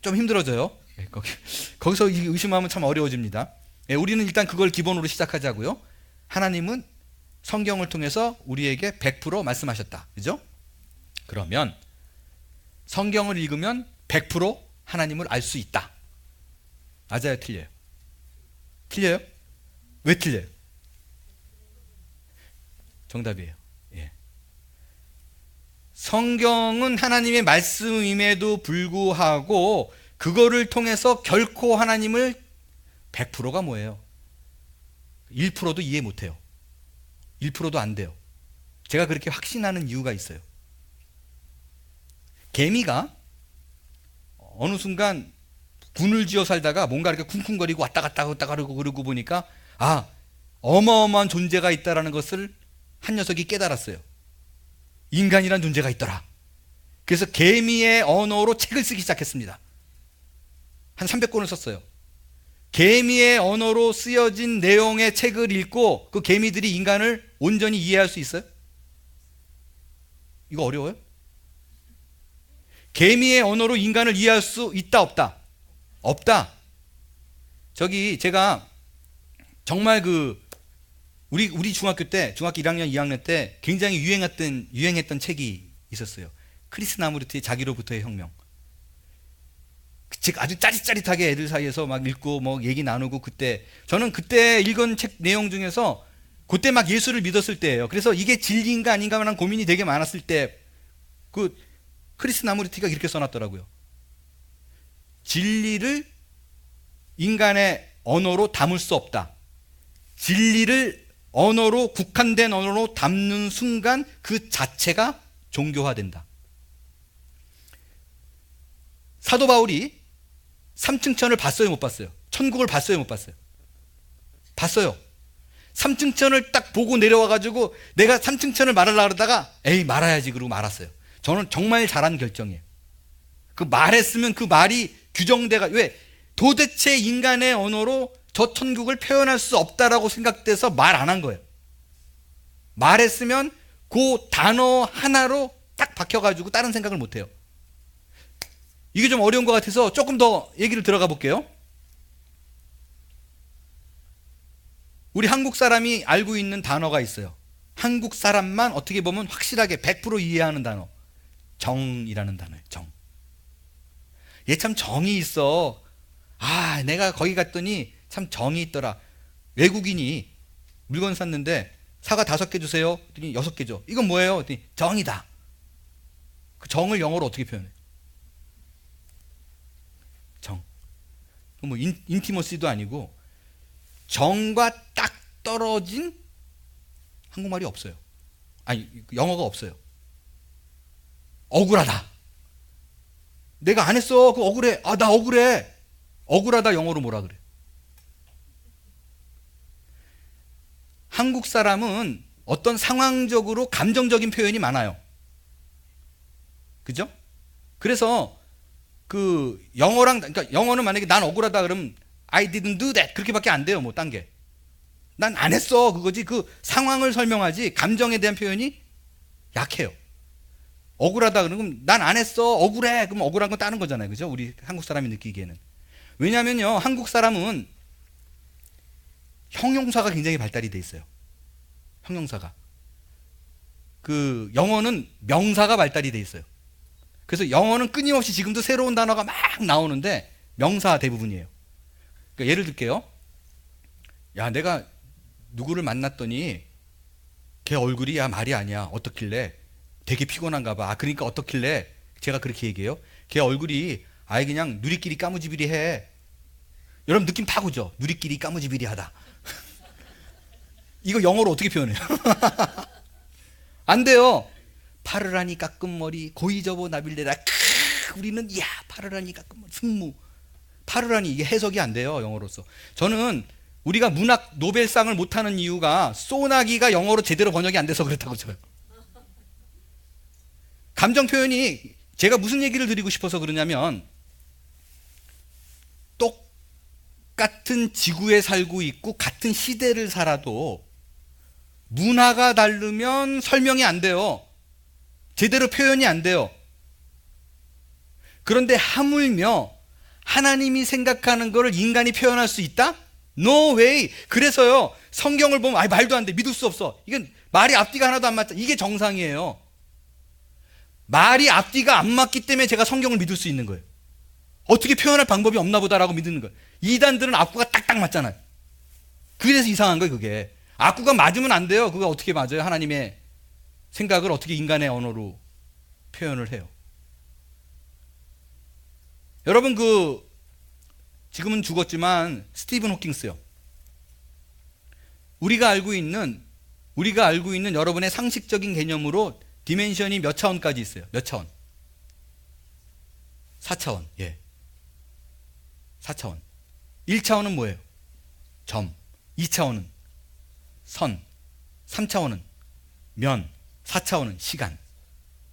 좀 힘들어져요. 거기서 의심하면 참 어려워집니다. 우리는 일단 그걸 기본으로 시작하자고요. 하나님은 성경을 통해서 우리에게 100% 말씀하셨다. 그죠? 그러면 성경을 읽으면 100% 하나님을 알 수 있다. 맞아요? 틀려요? 틀려요? 왜 틀려요? 정답이에요. 예. 성경은 하나님의 말씀임에도 불구하고 그거를 통해서 결코 하나님을 100%가 뭐예요? 1%도 이해 못해요. 1%도 안 돼요. 제가 그렇게 확신하는 이유가 있어요. 개미가 어느 순간 군을 지어 살다가 뭔가 이렇게 쿵쿵거리고 왔다 갔다 그러고 보니까 어마어마한 존재가 있다라는 것을 한 녀석이 깨달았어요. 인간이란 존재가 있더라. 그래서 개미의 언어로 책을 쓰기 시작했습니다. 한 300권을 썼어요. 개미의 언어로 쓰여진 내용의 책을 읽고 그 개미들이 인간을 온전히 이해할 수 있어요? 이거 어려워요? 개미의 언어로 인간을 이해할 수 있다 없다? 없다. 저기 제가 정말 우리 중학교 1학년 2학년 때 굉장히 유행했던 책이 있었어요. 크리스 나무르트의 자기로부터의 혁명. 즉 아주 짜릿짜릿하게 애들 사이에서 막 읽고 뭐 얘기 나누고, 저는 그때 읽은 책 내용 중에서 그때 막 예수를 믿었을 때예요. 그래서 이게 진리인가 아닌가라는 고민이 되게 많았을 때 크리스 나무르티가 이렇게 써놨더라고요. 진리를 인간의 언어로 담을 수 없다. 진리를 국한된 언어로 담는 순간 그 자체가 종교화된다. 사도 바울이 3층 천을 봤어요, 못 봤어요? 천국을 봤어요, 못 봤어요? 봤어요. 3층 천을 딱 보고 내려와가지고 내가 3층 천을 말하려고 그러다가 말아야지 그러고 말았어요. 저는 정말 잘한 결정이에요. 그 말했으면 그 말이 왜 도대체 인간의 언어로 저 천국을 표현할 수 없다라고 생각돼서 말 안 한 거예요. 말했으면 그 단어 하나로 딱 박혀가지고 다른 생각을 못 해요. 이게 좀 어려운 것 같아서 조금 더 얘기를 들어가 볼게요. 우리 한국 사람이 알고 있는 단어가 있어요. 한국 사람만 어떻게 보면 확실하게 100% 이해하는 단어. 정이라는 단어예요. 정. 얘 참 정이 있어. 내가 거기 갔더니 참 정이 있더라. 외국인이 물건 샀는데 사과 5개 주세요. 그랬더니 6개 줘. 이건 뭐예요? 그랬더니 정이다. 그 정을 영어로 어떻게 표현해? 정. 뭐 인티머시도 아니고 정과 딱 떨어진 한국말이 없어요. 영어가 없어요. 억울하다. 내가 안 했어. 그거 억울해. 나 억울해. 억울하다 영어로 뭐라 그래? 한국 사람은 어떤 상황적으로 감정적인 표현이 많아요. 그죠? 그래서 그러니까 영어는 만약에 난 억울하다 그러면 I didn't do that 그렇게밖에 안 돼요. 뭐 딴 게. 난 안 했어 그거지. 그 상황을 설명하지 감정에 대한 표현이 약해요. 억울하다 그러면 난 안 했어 억울해 그럼 억울한 건 다른 거잖아요. 그죠? 우리 한국 사람이 느끼기에는. 왜냐면요 한국 사람은 형용사가 굉장히 발달이 돼 있어요. 형용사가. 영어는 명사가 발달이 돼 있어요. 그래서 영어는 끊임없이 지금도 새로운 단어가 막 나오는데 명사 대부분이에요. 그러니까 예를 들게요. 내가 누구를 만났더니 걔 얼굴이 야 말이 아니야. 어떻길래? 되게 피곤한가 봐. 아, 그러니까 어떻길래? 제가 그렇게 얘기해요. 걔 얼굴이 아예 그냥 누리끼리 까무지비리해. 여러분 느낌 다 오죠? 누리끼리 까무지비리하다. 이거 영어로 어떻게 표현해요? 안 돼요. 파르라니 깎은 머리 고이 접어 나빌레라. 우리는 야 파르라니 깎은 머리 승무. 파르라니 이게 해석이 안 돼요 영어로서. 저는 우리가 문학 노벨상을 못하는 이유가 소나기가 영어로 제대로 번역이 안 돼서 그렇다고 쳐요. 감정 표현이 제가 무슨 얘기를 드리고 싶어서 그러냐면 똑같은 지구에 살고 있고 같은 시대를 살아도 문화가 다르면 설명이 안 돼요. 제대로 표현이 안 돼요. 그런데 하물며 하나님이 생각하는 것을 인간이 표현할 수 있다? No way. 그래서요 성경을 보면 아이 말도 안 돼. 믿을 수 없어. 이건 말이 앞뒤가 하나도 안 맞다. 이게 정상이에요. 말이 앞뒤가 안 맞기 때문에 제가 성경을 믿을 수 있는 거예요. 어떻게 표현할 방법이 없나 보다라고 믿는 거예요. 이단들은 앞구가 딱딱 맞잖아요. 그래서 이상한 거예요 그게. 앞구가 맞으면 안 돼요. 그거 어떻게 맞아요? 하나님의 생각을 어떻게 인간의 언어로 표현을 해요. 여러분 지금은 죽었지만 스티븐 호킹스요. 우리가 알고 있는 여러분의 상식적인 개념으로 디멘션이 몇 차원까지 있어요? 몇 차원? 4차원. 예. 4차원. 1차원은 뭐예요? 점. 2차원은 선. 3차원은 면. 4차원은 시간.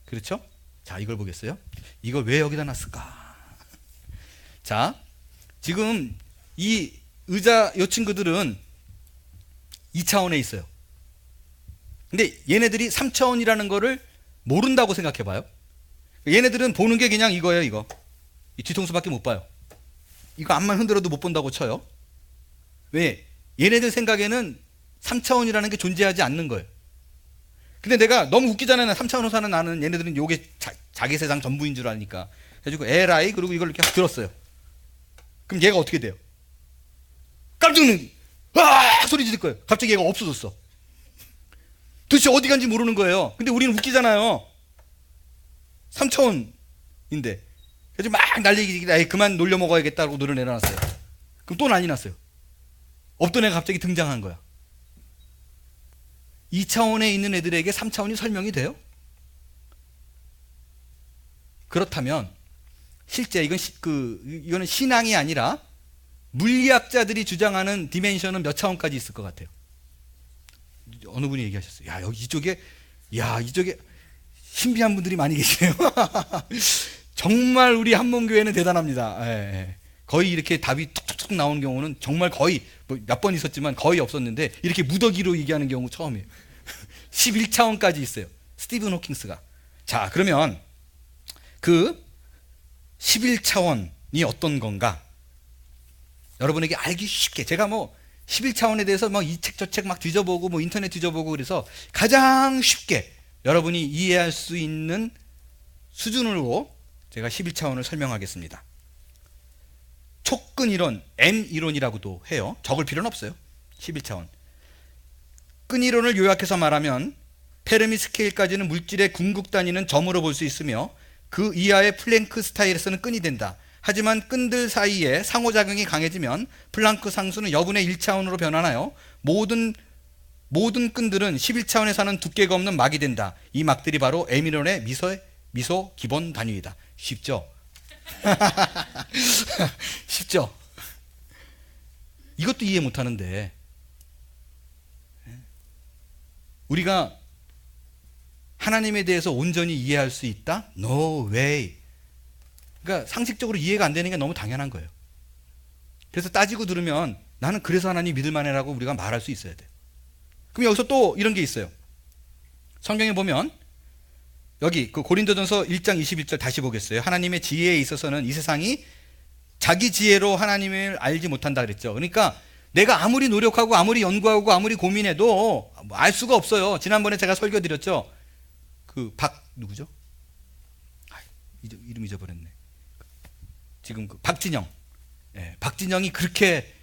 그렇죠? 자, 이걸 보겠어요? 이걸 왜 여기다 놨을까? 자, 지금 이 친구들은 2차원에 있어요. 근데 얘네들이 3차원이라는 거를 모른다고 생각해 봐요. 얘네들은 보는 게 그냥 이거예요, 이거. 이 뒤통수밖에 못 봐요. 이거 앞만 흔들어도 못 본다고 쳐요. 왜? 얘네들 생각에는 3차원이라는 게 존재하지 않는 거예요. 근데 내가 너무 웃기잖아요. 3차원으로 사는 나는 얘네들은 요게 자기 세상 전부인 줄 아니까. 그래가지고 LI 그리고 이걸 이렇게 들었어요. 그럼 얘가 어떻게 돼요? 깜짝 놀란 소리 지를 거예요. 갑자기 얘가 없어졌어. 도대체 어디 간지 모르는 거예요. 근데 우리는 웃기잖아요. 3차원인데. 그래서 막 난리기지. 그만 놀려 먹어야겠다고 노래 내려놨어요. 그럼 또 난리 났어요. 없던 애가 갑자기 등장한 거야. 2차원에 있는 애들에게 3차원이 설명이 돼요? 그렇다면 실제 이거는 신앙이 아니라 물리학자들이 주장하는 디멘션은 몇 차원까지 있을 것 같아요? 어느 분이 얘기하셨어요. 이쪽에 신비한 분들이 많이 계시네요. 정말 우리 한문교회는 대단합니다. 예. 거의 이렇게 답이 툭툭툭 나오는 경우는 정말 거의 몇 번 있었지만 거의 없었는데 이렇게 무더기로 얘기하는 경우 처음이에요. 11차원까지 있어요. 스티븐 호킹스가. 자, 그러면 그 11차원이 어떤 건가? 여러분에게 알기 쉽게 제가 11차원에 대해서 이 책 저 책 막 뒤져보고 인터넷 뒤져보고 그래서 가장 쉽게 여러분이 이해할 수 있는 수준으로 제가 11차원을 설명하겠습니다. 촉근 이론, M 이론이라고도 해요. 적을 필요는 없어요. 11차원. 끈 이론을 요약해서 말하면 페르미 스케일까지는 물질의 궁극 단위는 점으로 볼 수 있으며 그 이하의 플랭크 스타일에서는 끈이 된다. 하지만 끈들 사이에 상호작용이 강해지면 플랑크 상수는 여분의 1차원으로 변하나요? 모든 끈들은 11차원에 사는 두께가 없는 막이 된다. 이 막들이 바로 M 이론의 미소 기본 단위이다. 쉽죠? 쉽죠? 이것도 이해 못하는데 우리가 하나님에 대해서 온전히 이해할 수 있다? No way. 그러니까 상식적으로 이해가 안 되는 게 너무 당연한 거예요. 그래서 따지고 들으면 나는 그래서 하나님 믿을 만해라고 우리가 말할 수 있어야 돼. 그럼 여기서 또 이런 게 있어요. 성경에 보면 여기 고린도전서 1장 21절 다시 보겠어요. 하나님의 지혜에 있어서는 이 세상이 자기 지혜로 하나님을 알지 못한다 그랬죠. 그러니까 내가 아무리 노력하고 아무리 연구하고 아무리 고민해도 알 수가 없어요. 지난번에 제가 설교 드렸죠. 누구죠? 이름 잊어버렸네. 지금 박진영. 예, 박진영이 그렇게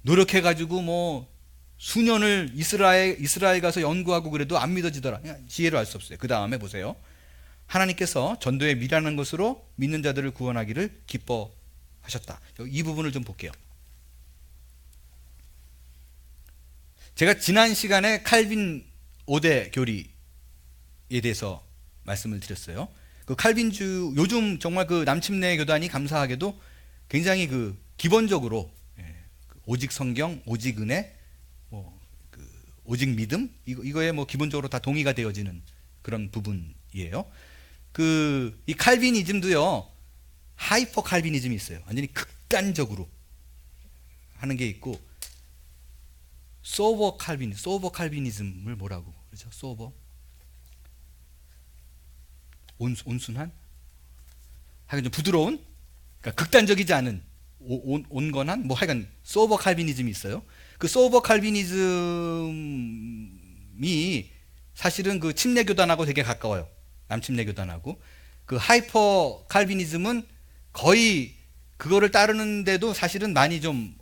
노력해가지고 수년을 이스라엘 가서 연구하고 그래도 안 믿어지더라. 지혜를 알 수 없어요. 그 다음에 보세요. 하나님께서 전도에 미련한 것으로 믿는 자들을 구원하기를 기뻐하셨다. 이 부분을 좀 볼게요. 제가 지난 시간에 칼빈 5대 교리에 대해서 말씀을 드렸어요. 그 칼빈주 요즘 정말 그 남침내 교단이 감사하게도 굉장히 그 기본적으로 오직 성경, 오직 은혜, 오직 믿음 이거에 뭐 기본적으로 다 동의가 되어지는 그런 부분이에요. 이 칼비니즘도요 하이퍼 칼비니즘이 있어요. 완전히 극단적으로 하는 게 있고 소버 칼비니즘을 뭐라고 그러죠? 소버 온순한 하여간 좀 부드러운 그러니까 극단적이지 않은 온건한 뭐 하여간 소버 칼비니즘이 있어요. 그 소버 칼비니즘이 사실은 그 침례 교단하고 되게 가까워요. 남침례 교단하고. 그 하이퍼 칼비니즘은 거의 그거를 따르는데도 사실은 많이 좀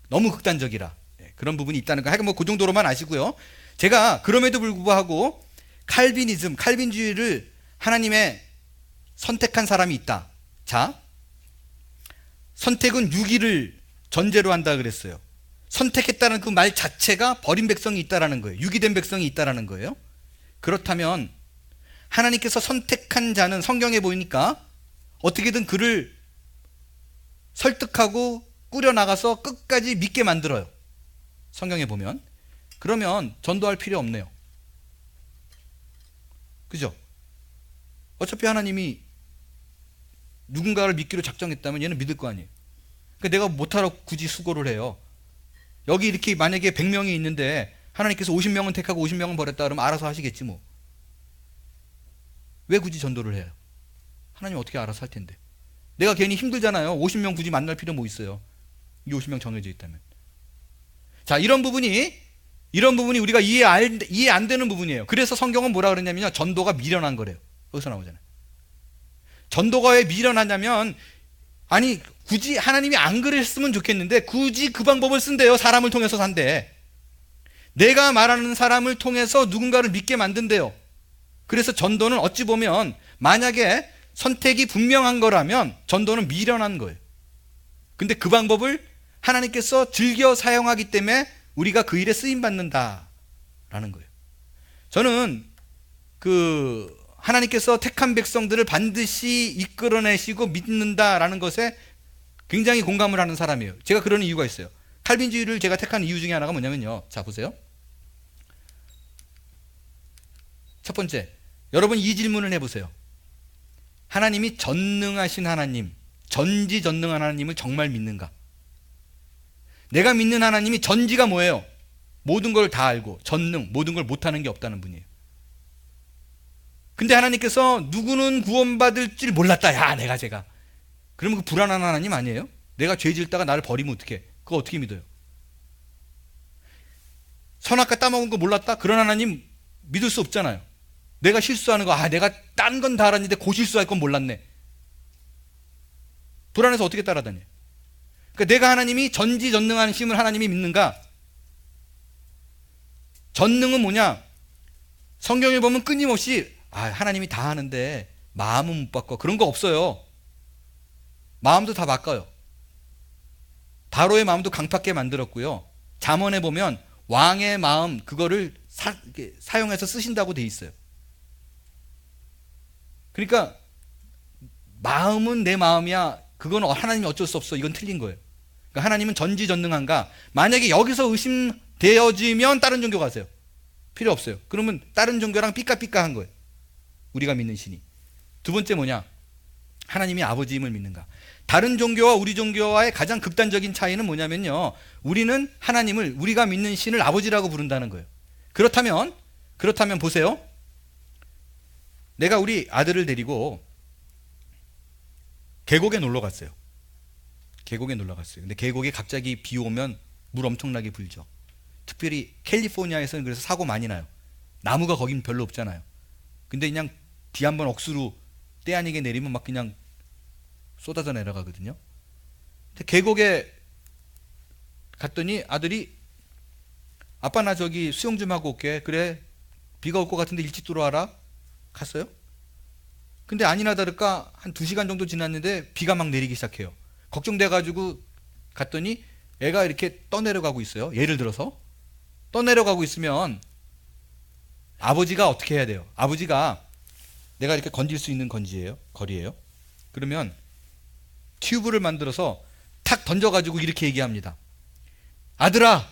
너무 극단적이라 그런 부분이 있다는 거. 하여간 뭐 그 정도로만 아시고요. 제가 그럼에도 불구하고 칼빈주의를 하나님의 선택한 사람이 있다. 자, 선택은 유기를 전제로 한다 그랬어요. 선택했다는 그 말 자체가 버린 백성이 있다라는 거예요. 유기된 백성이 있다라는 거예요. 그렇다면 하나님께서 선택한 자는 성경에 보이니까 어떻게든 그를 설득하고 꾸려나가서 끝까지 믿게 만들어요. 성경에 보면. 그러면 전도할 필요 없네요. 그죠? 어차피 하나님이 누군가를 믿기로 작정했다면 얘는 믿을 거 아니에요. 그러니까 내가 못하러 굳이 수고를 해요. 여기 이렇게 만약에 100명이 있는데 하나님께서 50명은 택하고 50명은 버렸다 그러면 알아서 하시겠지 뭐. 왜 굳이 전도를 해요? 하나님 어떻게 알아서 할 텐데. 내가 괜히 힘들잖아요. 50명 굳이 만날 필요 뭐 있어요. 이 50명 정해져 있다면. 자, 이런 부분이 우리가 이해 안 되는 부분이에요. 그래서 성경은 뭐라 그러냐면요. 전도가 미련한 거래요. 거기서 나오잖아요. 전도가 왜 미련하냐면 아니 굳이 하나님이 안 그랬으면 좋겠는데 굳이 그 방법을 쓴대요. 사람을 통해서 산대. 내가 말하는 사람을 통해서 누군가를 믿게 만든대요. 그래서 전도는 어찌 보면 만약에 선택이 분명한 거라면 전도는 미련한 거예요. 근데 그 방법을 하나님께서 즐겨 사용하기 때문에 우리가 그 일에 쓰임받는다라는 거예요. 저는 하나님께서 택한 백성들을 반드시 이끌어내시고 믿는다라는 것에 굉장히 공감을 하는 사람이에요. 제가 그러는 이유가 있어요. 칼빈주의를 제가 택한 이유 중에 하나가 뭐냐면요. 자, 보세요. 첫 번째, 여러분 이 질문을 해보세요. 하나님이 전능하신 하나님, 전지전능한 하나님을 정말 믿는가? 내가 믿는 하나님이 전지가 뭐예요? 모든 걸 다 알고 전능, 모든 걸 못하는 게 없다는 분이에요. 근데 하나님께서 누구는 구원받을 줄 몰랐다. 야, 제가. 그러면 그 불안한 하나님 아니에요? 내가 죄 짓다가 나를 버리면 어떡해? 그거 어떻게 믿어요? 선악과 따먹은 거 몰랐다? 그런 하나님 믿을 수 없잖아요. 내가 실수하는 거, 내가 딴 건 다 알았는데 그 실수할 건 몰랐네. 불안해서 어떻게 따라다녀? 그러니까 내가 하나님이 전지전능하심을 하나님이 믿는가? 전능은 뭐냐? 성경에 보면 끊임없이 하나님이 다 하는데 마음은 못 바꿔. 그런 거 없어요. 마음도 다 바꿔요. 바로의 마음도 강팍게 만들었고요. 잠언에 보면 왕의 마음 그거를 사용해서 쓰신다고 돼 있어요. 그러니까 마음은 내 마음이야. 그건 하나님이 어쩔 수 없어. 이건 틀린 거예요. 그러니까 하나님은 전지전능한가? 만약에 여기서 의심되어지면 다른 종교 가세요. 필요 없어요. 그러면 다른 종교랑 삐까삐까한 거예요. 우리가 믿는 신이. 두 번째 뭐냐? 하나님이 아버지임을 믿는가? 다른 종교와 우리 종교와의 가장 극단적인 차이는 뭐냐면요. 우리는 하나님을 우리가 믿는 신을 아버지라고 부른다는 거예요. 그렇다면 보세요. 내가 우리 아들을 데리고 계곡에 놀러 갔어요. 근데 계곡에 갑자기 비 오면 물 엄청나게 불죠. 특별히 캘리포니아에서는 그래서 사고 많이 나요. 나무가 거긴 별로 없잖아요. 근데 그냥 비 한번 억수로 때 아니게 내리면 막 그냥 쏟아져 내려가거든요. 근데 계곡에 갔더니 아들이 아빠 나 저기 수영 좀 하고 올게. 그래, 비가 올 것 같은데 일찍 들어와라. 갔어요. 근데 아니나 다를까 한 2시간 정도 지났는데 비가 막 내리기 시작해요. 걱정돼가지고 갔더니 애가 이렇게 떠내려가고 있어요. 예를 들어서 떠내려가고 있으면 아버지가 어떻게 해야 돼요? 아버지가 내가 이렇게 건질 수 있는 거리예요. 그러면 튜브를 만들어서 탁 던져가지고 이렇게 얘기합니다. 아들아,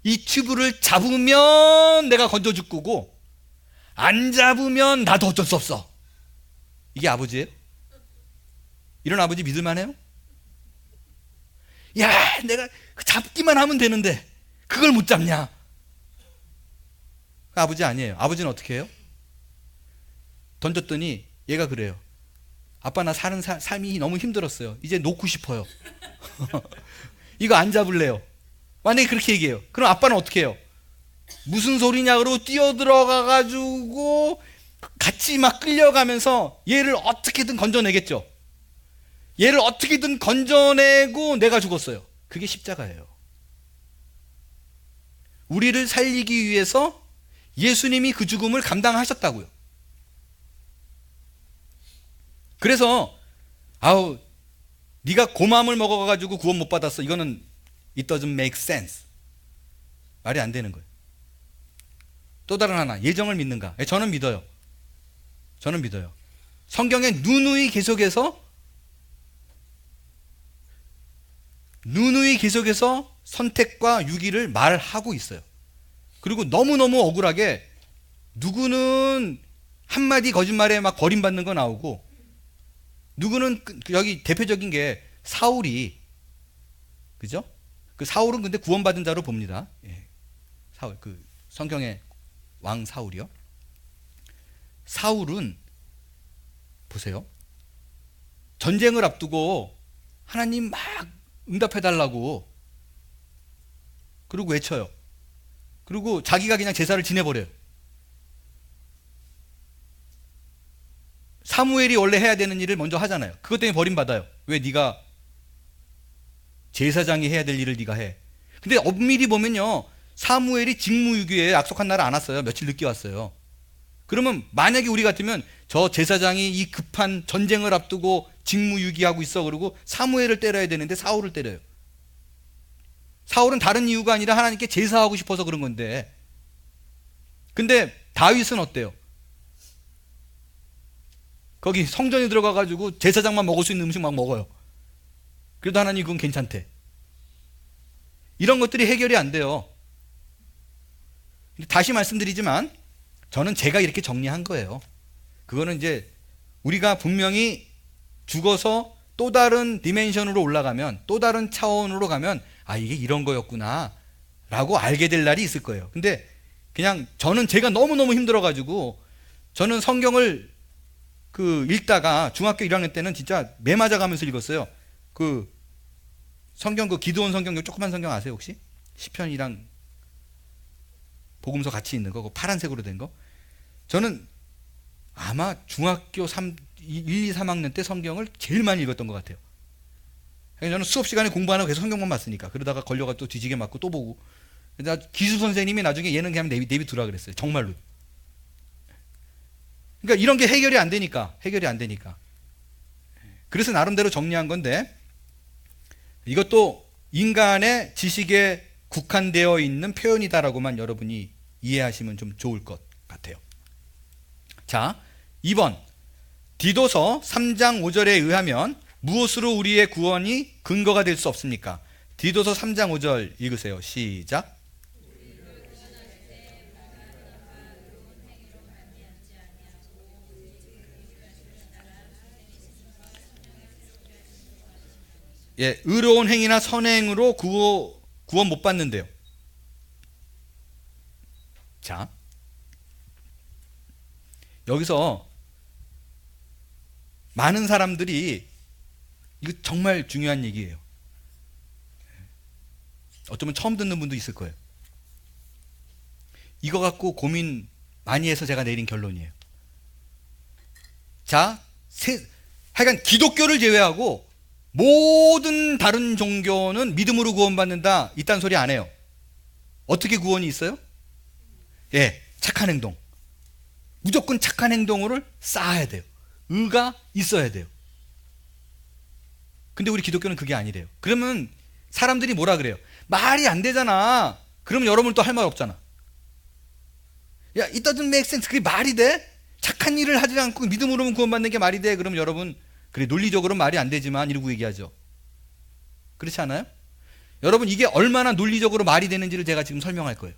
이 튜브를 잡으면 내가 건져줄 거고 안 잡으면 나도 어쩔 수 없어. 이게 아버지예요? 이런 아버지 믿을만해요? 야, 내가 잡기만 하면 되는데 그걸 못 잡냐? 아버지 아니에요. 아버지는 어떻게 해요? 던졌더니 얘가 그래요. 아빠 나 사는 삶이 너무 힘들었어요. 이제 놓고 싶어요. 이거 안 잡을래요. 만약에 그렇게 얘기해요. 그럼 아빠는 어떻게 해요? 무슨 소리냐 그러고 뛰어들어가가지고 같이 막 끌려가면서 얘를 어떻게든 건져내겠죠. 얘를 어떻게든 건져내고 내가 죽었어요. 그게 십자가예요. 우리를 살리기 위해서 예수님이 그 죽음을 감당하셨다고요. 그래서 아우 네가 고맘을 먹어가지고 구원 못 받았어. 이거는 it doesn't make sense. 말이 안 되는 거예요. 또 다른 하나, 예정을 믿는가? 저는 믿어요. 저는 믿어요. 성경에 누누이 계속해서 선택과 유기를 말하고 있어요. 그리고 너무너무 억울하게 누구는 한마디 거짓말에 막 버림받는 거 나오고, 누구는 여기 대표적인 게 사울이, 그죠? 그 사울은 근데 구원받은 자로 봅니다. 예. 사울, 그 성경의 왕 사울이요. 사울은 보세요. 전쟁을 앞두고 하나님 막 응답해달라고 그리고 외쳐요. 그리고 자기가 그냥 제사를 지내버려요. 사무엘이 원래 해야 되는 일을 먼저 하잖아요. 그것 때문에 버림받아요. 왜 네가 제사장이 해야 될 일을 네가 해. 근데 엄밀히 보면요, 사무엘이 직무유기에 약속한 날 안 왔어요. 며칠 늦게 왔어요. 그러면 만약에 우리 같으면 저 제사장이 이 급한 전쟁을 앞두고 직무유기하고 있어 그러고 사무엘을 때려야 되는데 사울을 때려요. 사울은 다른 이유가 아니라 하나님께 제사하고 싶어서 그런 건데, 근데 다윗은 어때요? 거기 성전에 들어가가지고 제사장만 먹을 수 있는 음식 막 먹어요. 그래도 하나님 그건 괜찮대. 이런 것들이 해결이 안 돼요. 다시 말씀드리지만 저는 제가 이렇게 정리한 거예요. 그거는 이제 우리가 분명히 죽어서 또 다른 디멘션으로 올라가면, 또 다른 차원으로 가면 아 이게 이런 거였구나 라고 알게 될 날이 있을 거예요. 근데 그냥 저는 제가 너무너무 힘들어가지고 저는 성경을 읽다가 중학교 1학년 때는 진짜 매 맞아가면서 읽었어요. 그 성경, 그 기드온 성경, 조그만 성경 아세요 혹시? 시편이랑 복음서 같이 있는 거, 그 파란색으로 된 거. 저는 아마 중학교 1, 2, 3학년 때 성경을 제일 많이 읽었던 것 같아요. 저는 수업 시간에 공부하느라 계속 성경만 봤으니까. 그러다가 걸려가 또 뒤지게 맞고 또 보고. 기수 선생님이 나중에 얘는 그냥 내비두라 그랬어요. 정말로. 그러니까 이런 게 해결이 안 되니까. 그래서 나름대로 정리한 건데, 이것도 인간의 지식에 국한되어 있는 표현이다라고만 여러분이 이해하시면 좀 좋을 것 같아요. 자, 2번. 디도서 3장 5절에 의하면 무엇으로 우리의 구원이 근거가 될 수 없습니까? 디도서 3장 5절 읽으세요. 시작. 예, 의로운 행위나 선행으로 구원 못 받는데요. 자, 여기서 많은 사람들이, 이거 정말 중요한 얘기예요. 어쩌면 처음 듣는 분도 있을 거예요. 이거 갖고 고민 많이 해서 제가 내린 결론이에요. 자, 하여간 기독교를 제외하고 모든 다른 종교는 믿음으로 구원받는다, 이딴 소리 안 해요. 어떻게 구원이 있어요? 예, 착한 행동. 무조건 착한 행동을 쌓아야 돼요. 의가 있어야 돼요. 근데 우리 기독교는 그게 아니래요. 그러면 사람들이 뭐라 그래요? 말이 안 되잖아. 그러면 여러분 또 할 말 없잖아. 야, it doesn't make sense. 그게 말이 돼? 착한 일을 하지 않고 믿음으로만 구원받는 게 말이 돼? 그럼 여러분, 그래, 논리적으로는 말이 안 되지만 이러고 얘기하죠. 그렇지 않아요? 여러분, 이게 얼마나 논리적으로 말이 되는지를 제가 지금 설명할 거예요.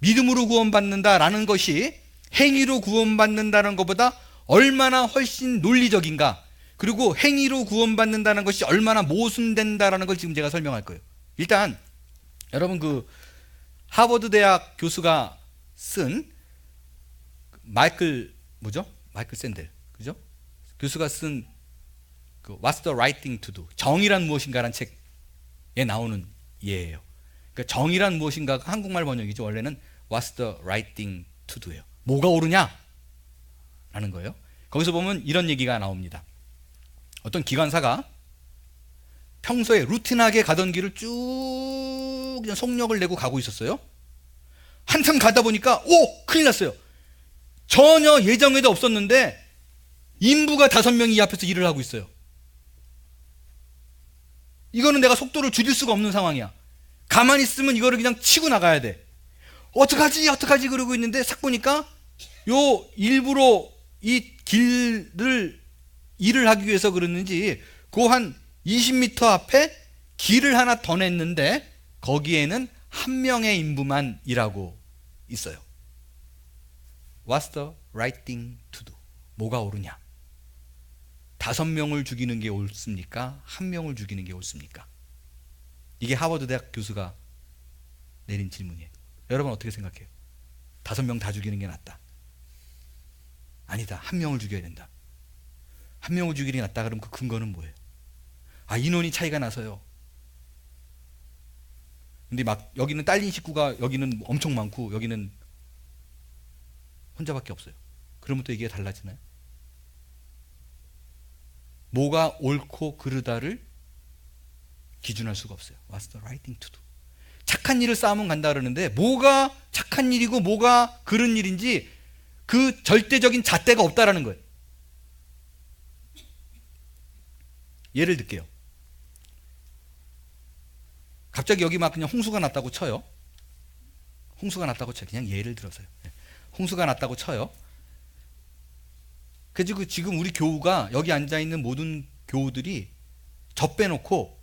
믿음으로 구원받는다라는 것이 행위로 구원받는다는 것보다 얼마나 훨씬 논리적인가, 그리고 행위로 구원받는다는 것이 얼마나 모순된다라는 걸 지금 제가 설명할 거예요. 일단 여러분, 그 하버드 대학 교수가 쓴 마이클 샌델, 그죠? 교수가 쓴 그 What's the right thing to do? 정의란 무엇인가라는 책에 나오는 예예요. 그러니까 정의란 무엇인가가 한국말 번역이죠. 원래는 What's the right thing to do예요. 뭐가 옳으냐? 라는 거예요. 거기서 보면 이런 얘기가 나옵니다. 어떤 기관사가 평소에 루틴하게 가던 길을 쭉 그냥 속력을 내고 가고 있었어요. 한참 가다 보니까 큰일 났어요. 전혀 예정에도 없었는데 인부가 5명이 이 앞에서 일을 하고 있어요. 이거는 내가 속도를 줄일 수가 없는 상황이야. 가만히 있으면 이거를 그냥 치고 나가야 돼. 어떡하지 그러고 있는데 싹 보니까 요 일부러 이 길을 일을 하기 위해서 그랬는지 그 한 20m 앞에 길을 하나 더 냈는데 거기에는 한 명의 인부만 일하고 있어요. What's the right thing to do? 뭐가 옳으냐? 5명을 죽이는 게 옳습니까? 1명을 죽이는 게 옳습니까? 이게 하버드 대학 교수가 내린 질문이에요. 여러분 어떻게 생각해요? 5명 다 죽이는 게 낫다. 아니다. 1명을 죽여야 된다. 1명을 죽이는 게 낫다. 그럼 그 근거는 뭐예요? 인원이 차이가 나서요. 근데 막 여기는 딸린 식구가 여기는 엄청 많고 여기는 혼자밖에 없어요. 그러면 또 이게 달라지나요? 뭐가 옳고 그르다를 기준할 수가 없어요. What's the right thing to do? 착한 일을 쌓으면 간다 그러는데 뭐가 착한 일이고 뭐가 그른 일인지 그 절대적인 잣대가 없다라는 거예요. 예를 들게요. 갑자기 여기 막 그냥 홍수가 났다고 쳐요. 홍수가 났다고 쳐요. 그냥 예를 들어서요. 홍수가 났다고 쳐요. 그래서 지금 우리 교우가 여기 앉아있는 모든 교우들이 저 빼놓고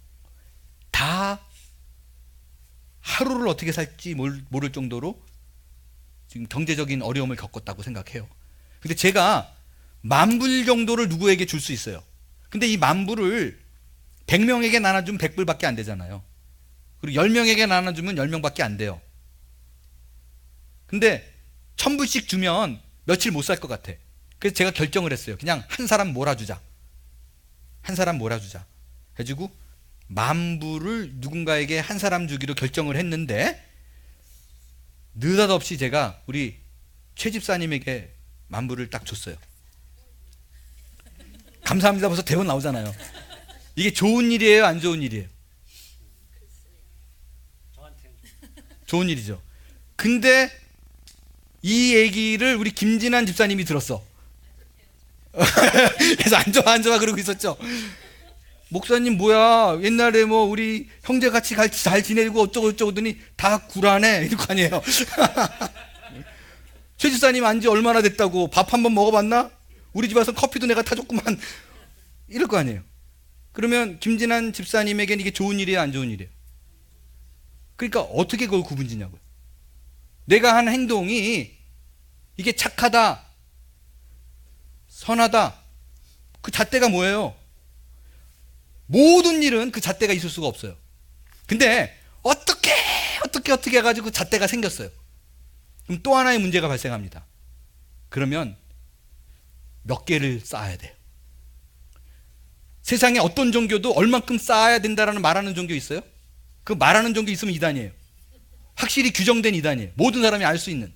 다 하루를 어떻게 살지 모를 정도로 지금 경제적인 어려움을 겪었다고 생각해요. 근데 제가 10,000불 정도를 누구에게 줄 수 있어요. 근데 이 10,000불을 100명에게 나눠주면 100불밖에 안 되잖아요. 그리고 10명에게 나눠주면 10명밖에 안 돼요. 근데 1,000불씩 주면 며칠 못 살 것 같아. 그래서 제가 결정을 했어요. 그냥 한 사람 몰아주자. 한 사람 몰아주자. 해가지고 10,000불을 누군가에게 한 사람 주기로 결정을 했는데 느닷없이 제가 우리 최 집사님에게 10,000불을 딱 줬어요. 감사합니다. 벌써 대본 나오잖아요. 이게 좋은 일이에요? 안 좋은 일이에요? 좋은 일이죠. 근데 이 얘기를 우리 김진환 집사님이 들었어. 그래서 안 좋아 그러고 있었죠. 목사님 뭐야, 옛날에 뭐 우리 형제같이 잘 지내고 어쩌고 저쩌고더니 다 구라네 이럴 거 아니에요. 최 집사님 안지 얼마나 됐다고, 밥 한 번 먹어봤나? 우리 집 와서 커피도 내가 타줬구만 이럴 거 아니에요. 그러면 김진환 집사님에게는 이게 좋은 일이에요, 안 좋은 일이에요? 그러니까 어떻게 그걸 구분짓냐고요. 내가 한 행동이 이게 착하다, 선하다, 그 잣대가 뭐예요? 모든 일은 그 잣대가 있을 수가 없어요. 근데 어떻게 해가지고 잣대가 생겼어요. 그럼 또 하나의 문제가 발생합니다. 그러면 몇 개를 쌓아야 돼요. 세상에 어떤 종교도 얼만큼 쌓아야 된다라는 말하는 종교 있어요? 그 말하는 종교 있으면 이단이에요. 확실히 규정된 이단이에요. 모든 사람이 알 수 있는.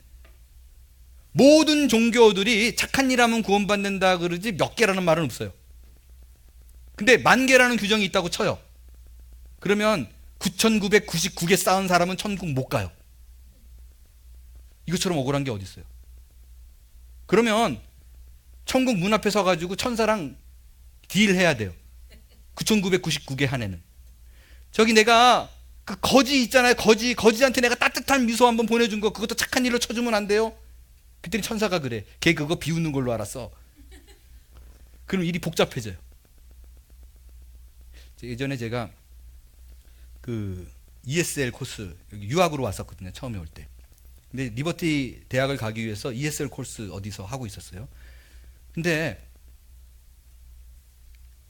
모든 종교들이 착한 일 하면 구원받는다 그러지 몇 개라는 말은 없어요. 근데 10,000개라는 규정이 있다고 쳐요. 그러면 9,999개 쌓은 사람은 천국 못 가요. 이것처럼 억울한 게 어디 있어요? 그러면 천국 문 앞에 서가지고 천사랑 딜해야 돼요. 9,999개 한 해는. 저기 내가 그 거지 있잖아요. 거지한테 내가 따뜻한 미소 한번 보내준 거, 그것도 착한 일로 쳐주면 안 돼요? 그랬더니 천사가 그래. 걔 그거 비웃는 걸로 알았어. 그럼 일이 복잡해져요. 예전에 제가 그 ESL 코스 여기 유학으로 왔었거든요. 처음에 올 때. 근데 리버티 대학을 가기 위해서 ESL 코스 어디서 하고 있었어요. 근데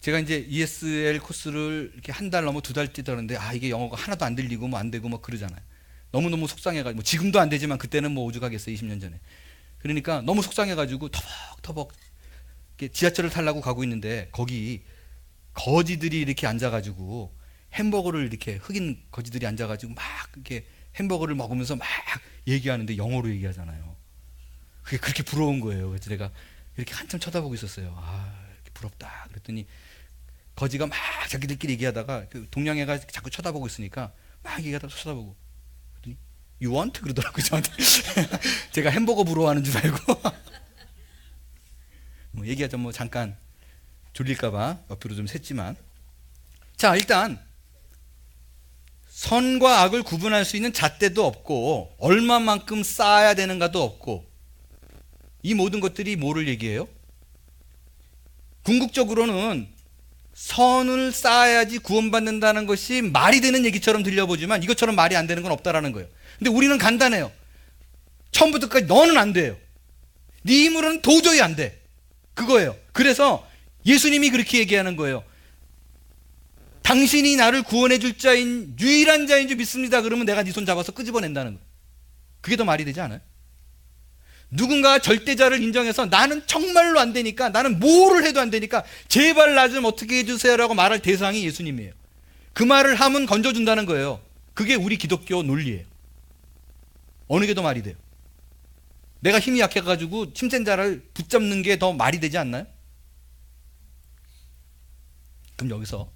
제가 이제 ESL 코스를 이렇게 한 달 넘어 2달 뛰다는데 이게 영어가 하나도 안 들리고 뭐 안 되고 뭐 그러잖아요. 너무너무 속상해가지고 뭐 지금도 안 되지만 그때는 뭐 오죽하겠어요. 20년 전에. 그러니까 너무 속상해가지고 터벅터벅 지하철을 타려고 가고 있는데 거기 거지들이 이렇게 앉아가지고 햄버거를 이렇게 흑인 거지들이 앉아가지고 막 이렇게 햄버거를 먹으면서 막 얘기하는데 영어로 얘기하잖아요. 그게 그렇게 부러운 거예요. 그래서 내가 이렇게 한참 쳐다보고 있었어요. 이렇게 부럽다. 그랬더니 거지가 막 자기들끼리 얘기하다가 그 동양애가 자꾸 쳐다보고 있으니까 막 얘기하다가 쳐다보고 그랬더니 You want? 그러더라고요. 저한테. 제가 햄버거 부러워하는 줄 알고. 뭐 얘기하자 뭐 잠깐 졸릴까봐 옆으로 좀 샜지만, 자, 일단 선과 악을 구분할 수 있는 잣대도 없고 얼마만큼 쌓아야 되는가도 없고, 이 모든 것들이 뭐를 얘기해요? 궁극적으로는 선을 쌓아야지 구원받는다는 것이 말이 되는 얘기처럼 들려보지만 이것처럼 말이 안 되는 건 없다라는 거예요. 근데 우리는 간단해요. 처음부터 끝까지 너는 안 돼요. 네 힘으로는 도저히 안 돼. 그거예요. 그래서 예수님이 그렇게 얘기하는 거예요. 당신이 나를 구원해 줄 자인 유일한 자인 줄 믿습니다. 그러면 내가 네 손 잡아서 끄집어낸다는 거예요. 그게 더 말이 되지 않아요? 누군가 절대자를 인정해서 나는 정말로 안 되니까, 나는 뭐를 해도 안 되니까 제발 나 좀 어떻게 해주세요라고 말할 대상이 예수님이에요. 그 말을 하면 건져준다는 거예요. 그게 우리 기독교 논리예요. 어느 게 더 말이 돼요? 내가 힘이 약해가지고 침생자를 붙잡는 게 더 말이 되지 않나요? 그럼 여기서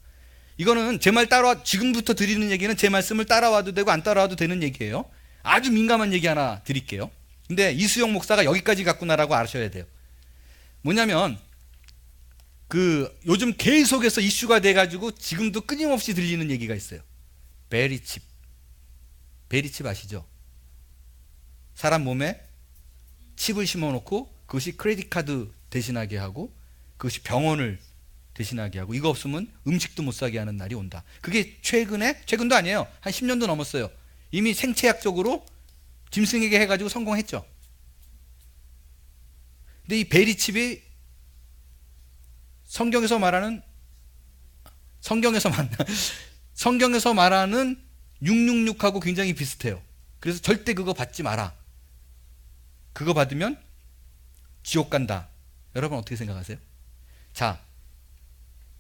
이거는 제 말 따라와, 지금부터 드리는 얘기는 제 말씀을 따라와도 되고 안 따라와도 되는 얘기예요. 아주 민감한 얘기 하나 드릴게요. 근데 이수영 목사가 여기까지 갔구나라고 아셔야 돼요. 뭐냐면 요즘 계속해서 이슈가 돼가지고 지금도 끊임없이 들리는 얘기가 있어요. 베리칩. 베리칩 아시죠? 사람 몸에 칩을 심어놓고 그것이 크레딧 카드 대신하게 하고 그것이 병원을 대신하게 하고, 이거 없으면 음식도 못 사게 하는 날이 온다. 그게 최근도 아니에요. 한 10년도 넘었어요. 이미 생체학적으로 짐승에게 해가지고 성공했죠. 근데 이 베리칩이 성경에서 말하는 666하고 굉장히 비슷해요. 그래서 절대 그거 받지 마라. 그거 받으면 지옥 간다. 여러분 어떻게 생각하세요? 자,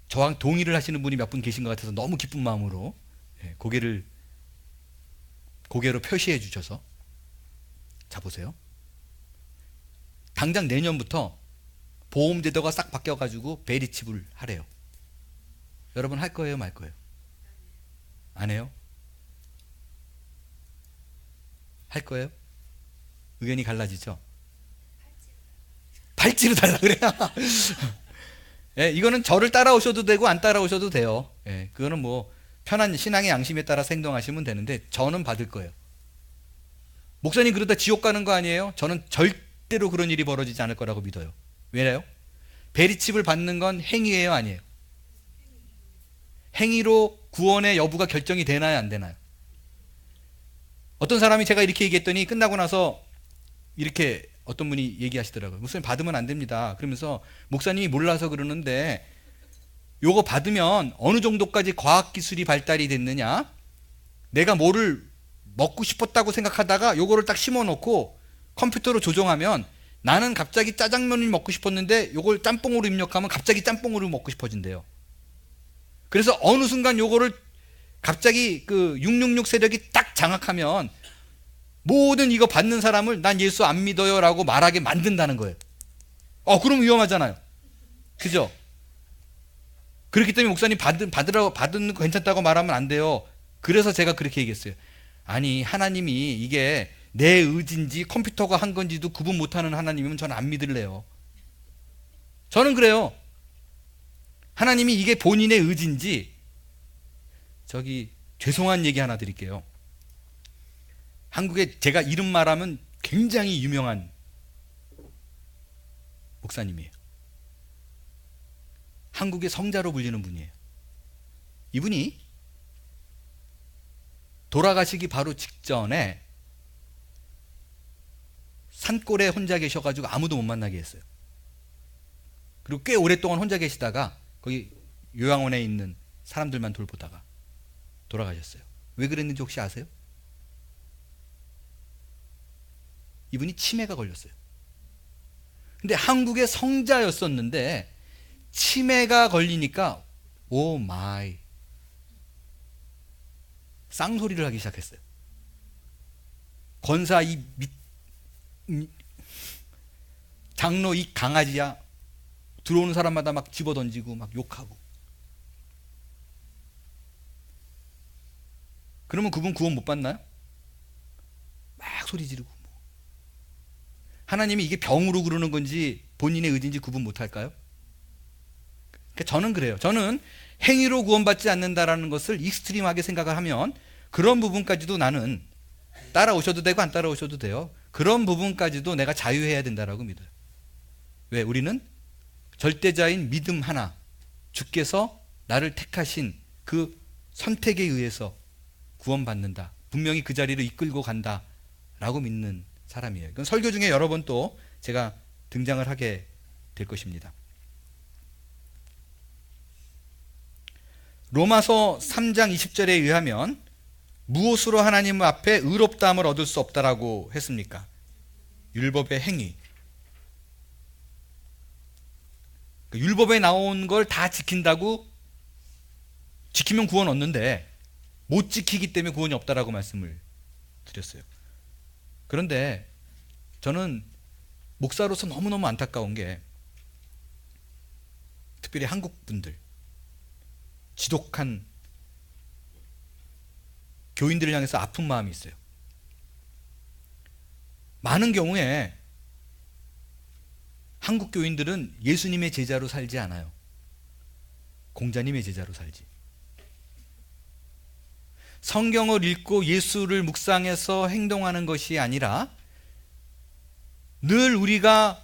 저랑 동의를 하시는 분이 몇 분 계신 것 같아서 너무 기쁜 마음으로 고개로 표시해 주셔서, 자 보세요. 당장 내년부터 보험 제도가 싹 바뀌어가지고 베리칩을 하래요. 여러분 할 거예요, 말 거예요? 안 해요? 할 거예요? 의견이 갈라지죠? 팔찌로 달라 그래요. 이거는 저를 따라오셔도 되고 안 따라오셔도 돼요. 그거는 뭐 편한 신앙의 양심에 따라서 행동하시면 되는데 저는 받을 거예요. 목사님 그러다 지옥 가는 거 아니에요? 저는 절대로 그런 일이 벌어지지 않을 거라고 믿어요. 왜요? 베리칩을 받는 건 행위예요, 아니에요? 행위로 구원의 여부가 결정이 되나요, 안 되나요? 어떤 사람이 제가 이렇게 얘기했더니 끝나고 나서 이렇게 어떤 분이 얘기하시더라고요. 목사님 받으면 안 됩니다. 그러면서 목사님이 몰라서 그러는데 요거 받으면 어느 정도까지 과학기술이 발달이 됐느냐, 내가 뭐를 먹고 싶었다고 생각하다가 요거를 딱 심어놓고 컴퓨터로 조정하면 나는 갑자기 짜장면을 먹고 싶었는데 요걸 짬뽕으로 입력하면 갑자기 짬뽕으로 먹고 싶어진대요. 그래서 어느 순간 요거를 갑자기 그 666 세력이 딱 장악하면 모든 이거 받는 사람을 난 예수 안 믿어요 라고 말하게 만든다는 거예요. 그럼 위험하잖아요. 그죠? 그렇기 때문에 목사님 받는 거 괜찮다고 말하면 안 돼요. 그래서 제가 그렇게 얘기했어요. 아니, 하나님이 이게 내 의지인지 컴퓨터가 한 건지도 구분 못하는 하나님이면 저는 안 믿을래요. 저는 그래요. 하나님이 이게 본인의 의지인지, 죄송한 얘기 하나 드릴게요. 한국에 제가 이름 말하면 굉장히 유명한 목사님이에요. 한국의 성자로 불리는 분이에요. 이분이 돌아가시기 바로 직전에 산골에 혼자 계셔가지고 아무도 못 만나게 했어요. 그리고 꽤 오랫동안 혼자 계시다가 거기 요양원에 있는 사람들만 돌보다가 돌아가셨어요. 왜 그랬는지 혹시 아세요? 이분이 치매가 걸렸어요. 근데 한국의 성자였었는데 치매가 걸리니까 오 마이 쌍소리를 하기 시작했어요. 권사 장로 이 강아지야, 들어오는 사람마다 막 집어던지고 막 욕하고. 그러면 그분 구원 못 받나요? 막 소리 지르고. 하나님이 이게 병으로 그러는 건지 본인의 의지인지 구분 못 할까요? 저는 그래요. 저는 행위로 구원받지 않는다라는 것을 익스트림하게 생각을 하면 그런 부분까지도 나는 따라오셔도 되고 안 따라오셔도 돼요. 그런 부분까지도 내가 자유해야 된다라고 믿어요. 왜? 우리는 절대자인 믿음 하나, 주께서 나를 택하신 그 선택에 의해서 구원받는다. 분명히 그 자리를 이끌고 간다라고 믿는 사람이에요. 그건 설교 중에 여러 번 또 제가 등장을 하게 될 것입니다. 로마서 3장 20절에 의하면 무엇으로 하나님 앞에 의롭다함을 얻을 수 없다라고 했습니까? 율법의 행위. 율법에 나온 걸 다 지킨다고 지키면 구원 얻는데 못 지키기 때문에 구원이 없다라고 말씀을 드렸어요. 그런데 저는 목사로서 너무너무 안타까운 게 특별히 한국 분들, 지독한 교인들을 향해서 아픈 마음이 있어요. 많은 경우에 한국 교인들은 예수님의 제자로 살지 않아요. 공자님의 제자로 살지. 성경을 읽고 예수를 묵상해서 행동하는 것이 아니라 늘 우리가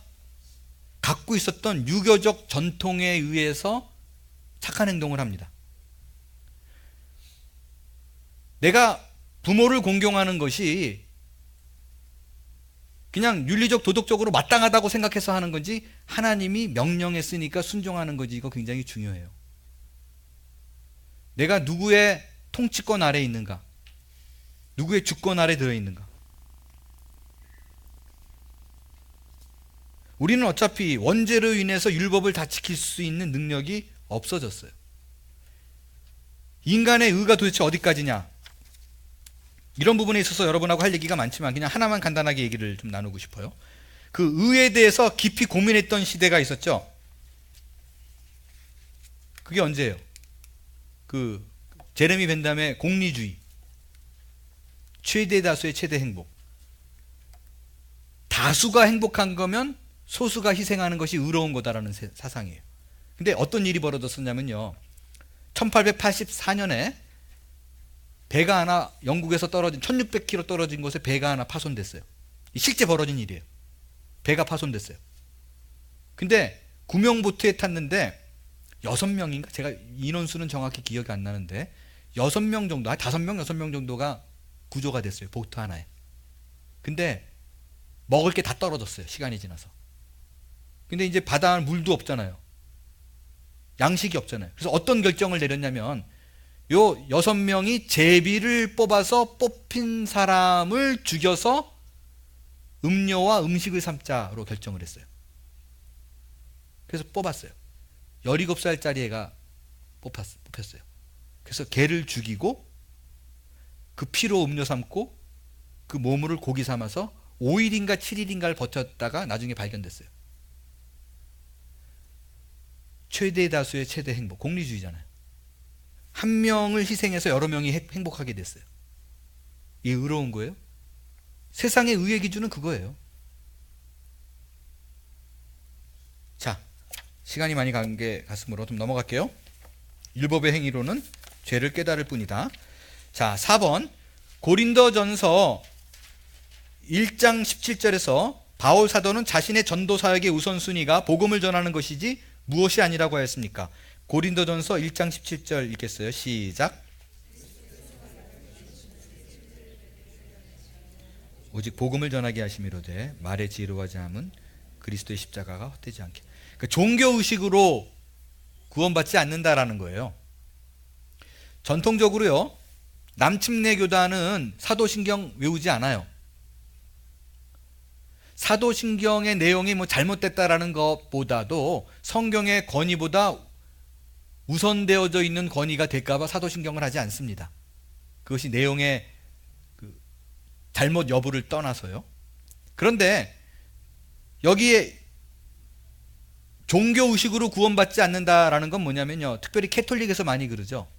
갖고 있었던 유교적 전통에 의해서 착한 행동을 합니다. 내가 부모를 공경하는 것이 그냥 윤리적 도덕적으로 마땅하다고 생각해서 하는 건지 하나님이 명령했으니까 순종하는 건지 이거 굉장히 중요해요. 내가 누구의 통치권 아래에 있는가? 누구의 주권 아래에 들어있는가? 우리는 어차피 원죄로 인해서 율법을 다 지킬 수 있는 능력이 없어졌어요. 인간의 의가 도대체 어디까지냐? 이런 부분에 있어서 여러분하고 할 얘기가 많지만 그냥 하나만 간단하게 얘기를 좀 나누고 싶어요. 그 의에 대해서 깊이 고민했던 시대가 있었죠. 그게 언제예요? 그 제레미 벤담의 공리주의, 최대 다수의 최대 행복. 다수가 행복한 거면 소수가 희생하는 것이 의로운 거다라는 사상이에요. 근데 어떤 일이 벌어졌었냐면요, 1884년에 배가 하나 영국에서 떨어진 1600km 떨어진 곳에 배가 하나 파손됐어요. 실제 벌어진 일이에요. 배가 파손됐어요. 근데 구명보트에 탔는데 6명인가? 제가 인원수는 정확히 기억이 안 나는데 6명 정도, 5명, 6명 정도가 구조가 됐어요. 보트 하나에. 근데 먹을 게 다 떨어졌어요. 시간이 지나서. 근데 이제 바다에 물도 없잖아요. 양식이 없잖아요. 그래서 어떤 결정을 내렸냐면 요 6명이 제비를 뽑아서 뽑힌 사람을 죽여서 음료와 음식을 삼자로 결정을 했어요. 그래서 뽑았어요. 17살짜리 애가 뽑혔어요. 그래서 걔를 죽이고 그 피로 음료 삼고 그 몸을 고기 삼아서 5일인가 7일인가를 버텼다가 나중에 발견됐어요. 최대 다수의 최대 행복, 공리주의잖아요. 한 명을 희생해서 여러 명이 행복하게 됐어요. 이게 의로운 거예요? 세상의 의의 기준은 그거예요. 자, 시간이 많이 간 게 같으므로 좀 넘어갈게요. 율법의 행위로는 죄를 깨달을 뿐이다. 자, 4번 고린도전서 1장 17절에서 바울 사도는 자신의 전도 사역의 우선순위가 복음을 전하는 것이지 무엇이 아니라고 하였습니까? 고린도전서 1장 17절 읽겠어요. 시작. 오직 복음을 전하게 하심이로되 말의 지혜로워하지 않은 그리스도의 십자가가 헛되지 않게. 그러니까 종교의식으로 구원받지 않는다라는 거예요. 전통적으로요, 남침내 교단은 사도신경 외우지 않아요. 사도신경의 내용이 뭐 잘못됐다라는 것보다도 성경의 권위보다 우선되어져 있는 권위가 될까봐 사도신경을 하지 않습니다. 그것이 내용의 잘못 여부를 떠나서요. 그런데 여기에 종교의식으로 구원받지 않는다라는 건 뭐냐면요, 특별히 캐톨릭에서 많이 그러죠.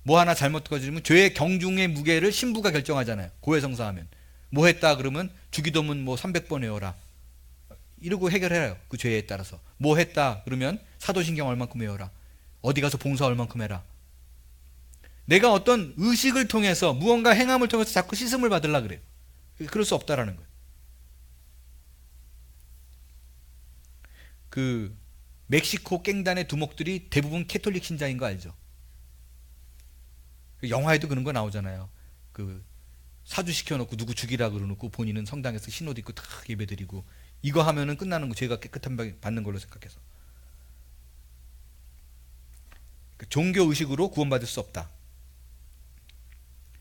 뭐 하나 잘못 거지면 죄의 경중의 무게를 신부가 결정하잖아요. 고해성사하면 뭐 했다 그러면 주기도문 뭐 300번 외워라 이러고 해결해요. 그 죄에 따라서 뭐 했다 그러면 사도신경 얼만큼 외워라, 어디 가서 봉사 얼만큼 해라. 내가 어떤 의식을 통해서 무언가 행함을 통해서 자꾸 씻음을 받으려고 그래요. 그럴 수 없다라는 거예요. 그 멕시코 깽단의 두목들이 대부분 캐톨릭 신자인 거 알죠? 영화에도 그런 거 나오잖아요. 그 사주 시켜놓고 누구 죽이라 그러놓고 본인은 성당에서 흰옷 입고 탁 예배드리고, 이거 하면은 끝나는 거, 죄가 깨끗한 받는 걸로 생각해서. 종교 의식으로 구원받을 수 없다.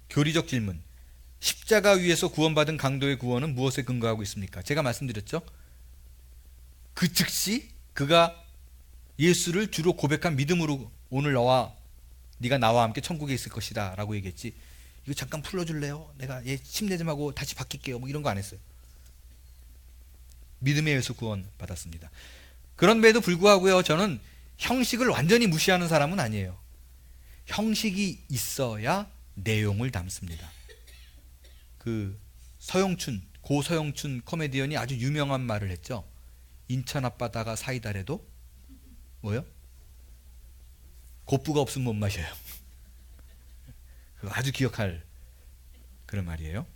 교리적 질문. 십자가 위에서 구원받은 강도의 구원은 무엇에 근거하고 있습니까? 제가 말씀드렸죠. 그 즉시 그가 예수를 주로 고백한 믿음으로 오늘 네가 나와 함께 천국에 있을 것이다 라고 얘기했지, 이거 잠깐 풀어줄래요? 내가 얘 침례 좀 하고 다시 바뀔게요, 뭐 이런 거 안 했어요. 믿음에 의해서 구원받았습니다. 그런데도 불구하고요, 저는 형식을 완전히 무시하는 사람은 아니에요. 형식이 있어야 내용을 담습니다. 그 고 서영춘 코미디언이 아주 유명한 말을 했죠. 인천 앞바다가 사이다래도 뭐요? 곱부가 없으면 못 마셔요. 그거 아주 기억할 그런 말이에요.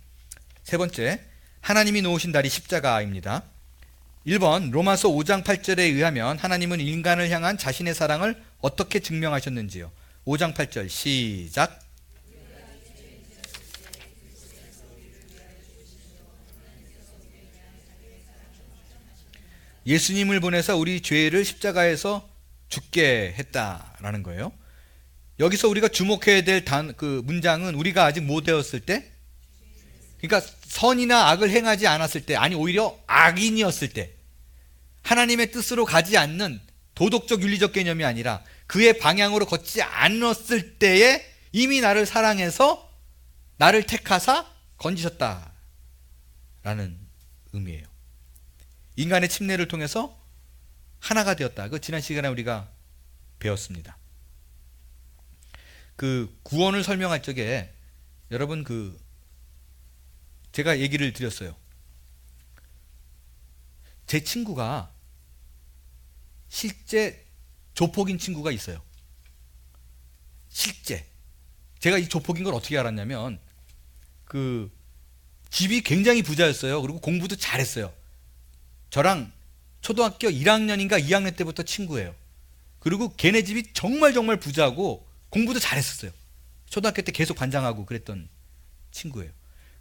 세 번째, 하나님이 놓으신 다리 십자가입니다. 1번 로마서 5장 8절에 의하면 하나님은 인간을 향한 자신의 사랑을 어떻게 증명하셨는지요. 5장 8절 시작. 예수님을 보내서 우리 죄를 십자가에서 죽게 했다라는 거예요. 여기서 우리가 주목해야 될 그 문장은 우리가 아직 못 되었을 때, 그러니까 선이나 악을 행하지 않았을 때, 아니 오히려 악인이었을 때, 하나님의 뜻으로 가지 않는 도덕적 윤리적 개념이 아니라 그의 방향으로 걷지 않았을 때에 이미 나를 사랑해서 나를 택하사 건지셨다라는 의미예요. 인간의 침례를 통해서 하나가 되었다. 그 지난 시간에 우리가 배웠습니다. 그 구원을 설명할 적에 여러분 제가 얘기를 드렸어요. 제 친구가 실제 조폭인 친구가 있어요. 실제 제가 이 조폭인 걸 어떻게 알았냐면 그 집이 굉장히 부자였어요. 그리고 공부도 잘했어요. 저랑 초등학교 1학년인가 2학년 때부터 친구예요. 그리고 걔네 집이 정말 부자고 공부도 잘했었어요. 초등학교 때 계속 반장하고 그랬던 친구예요.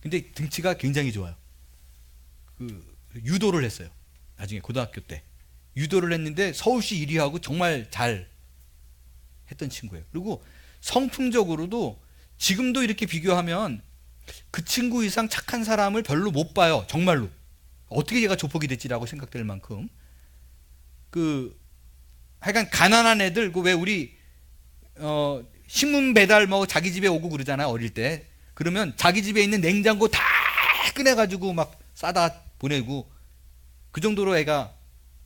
근데 등치가 굉장히 좋아요. 유도를 했어요. 나중에 고등학교 때 유도를 했는데 서울시 1위하고 정말 잘 했던 친구예요. 그리고 성품적으로도 지금도 이렇게 비교하면 그 친구 이상 착한 사람을 별로 못 봐요. 정말로. 어떻게 얘가 조폭이 됐지라고 생각될 만큼. 하여간 가난한 애들, 왜 우리 신문 배달 뭐 자기 집에 오고 그러잖아요. 어릴 때. 그러면 자기 집에 있는 냉장고 다 꺼내가지고 막 싸다 보내고, 그 정도로 애가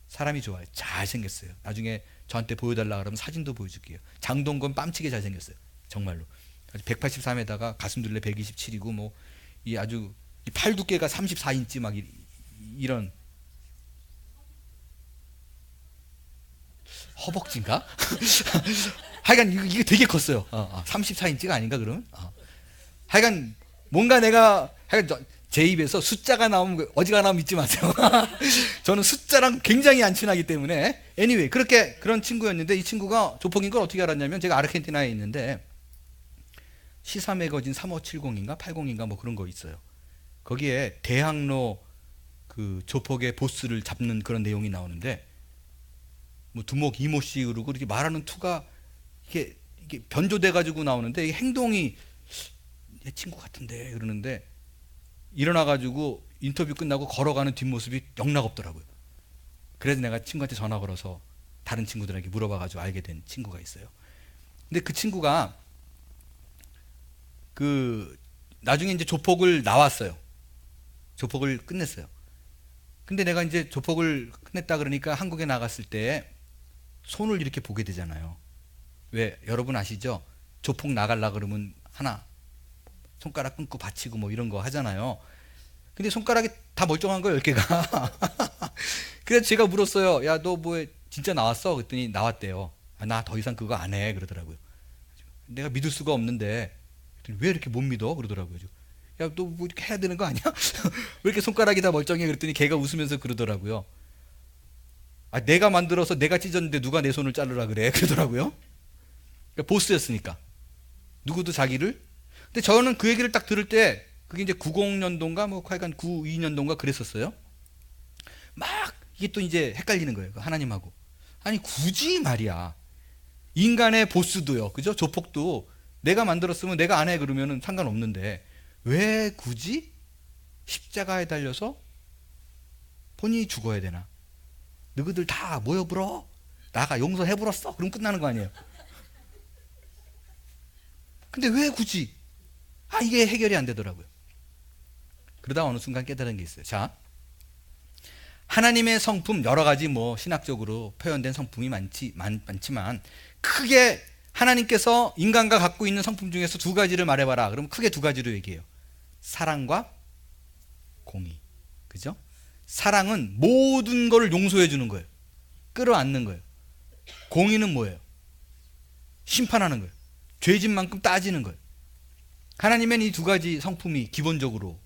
사람이 좋아요. 잘생겼어요. 나중에 저한테 보여달라 그러면 사진도 보여줄게요. 장동건 뺨치게 잘생겼어요. 정말로. 183에다가 가슴 둘레 127이고 뭐 이 아주 이 팔 두께가 34인치 막 이런 허벅지인가? 하여간 이게 되게 컸어요. 34인치가 아닌가 그러면? 하여간 뭔가 내가 하여간 제 입에서 숫자가 나오면 어지간하면 믿지 마세요. 저는 숫자랑 굉장히 안 친하기 때문에 anyway 그런 친구였는데 이 친구가 조폭인 걸 어떻게 알았냐면 제가 아르헨티나에 있는데 시사 매거진 3570인가 80인가 뭐 그런 거 있어요. 거기에 대학로 그 조폭의 보스를 잡는 그런 내용이 나오는데 뭐 두목 이모씨 그러고 이렇게 말하는 투가 이게 변조돼 가지고 나오는데 이 행동이 내 친구 같은데 그러는데 일어나 가지고 인터뷰 끝나고 걸어가는 뒷모습이 영락 없더라고요. 그래서 내가 친구한테 전화 걸어서 다른 친구들에게 물어봐 가지고 알게 된 친구가 있어요. 근데 그 친구가 그 나중에 이제 조폭을 나왔어요. 조폭을 끝냈어요. 근데 내가 이제 조폭을 끝냈다 그러니까 한국에 나갔을 때 손을 이렇게 보게 되잖아요. 왜 여러분 아시죠? 조폭 나가려 그러면 하나 손가락 끊고 받치고 뭐 이런 거 하잖아요. 근데 손가락이 다 멀쩡한 거예요, 10개가. 그래서 제가 물었어요. 야, 너 뭐 진짜 나왔어? 그랬더니 나왔대요. 나 더 이상 그거 안 해. 그러더라고요. 내가 믿을 수가 없는데 왜 이렇게 못 믿어? 그러더라고요. 야, 너 뭐 이렇게 해야 되는 거 아니야? 왜 이렇게 손가락이 다 멀쩡해? 그랬더니 걔가 웃으면서 그러더라고요. 내가 만들어서 내가 찢었는데 누가 내 손을 자르라 그래? 그러더라고요. 그러니까 보스였으니까. 누구도 자기를. 근데 저는 그 얘기를 딱 들을 때 그게 이제 90년도인가 뭐 하여간 92년도인가 그랬었어요. 막 이게 또 이제 헷갈리는 거예요. 하나님하고. 아니 굳이 말이야. 인간의 보스도요. 그죠? 조폭도 내가 만들었으면 내가 안 해 그러면은 상관없는데 왜 굳이 십자가에 달려서 본인이 죽어야 되나? 너희들 다 모여불어. 나가 용서해불었어. 그럼 끝나는 거 아니에요. 근데 왜 굳이? 이게 해결이 안 되더라고요. 그러다 어느 순간 깨달은 게 있어요. 자, 하나님의 성품 여러 가지 뭐 신학적으로 표현된 성품이 많지만 크게 하나님께서 인간과 갖고 있는 성품 중에서 두 가지를 말해봐라. 그럼 크게 두 가지로 얘기해요. 사랑과 공의. 그죠? 사랑은 모든 것을 용서해 주는 거예요. 끌어안는 거예요. 공의는 뭐예요? 심판하는 거예요. 죄진 만큼 따지는 거예요. 하나님은 이 두 가지 성품이 기본적으로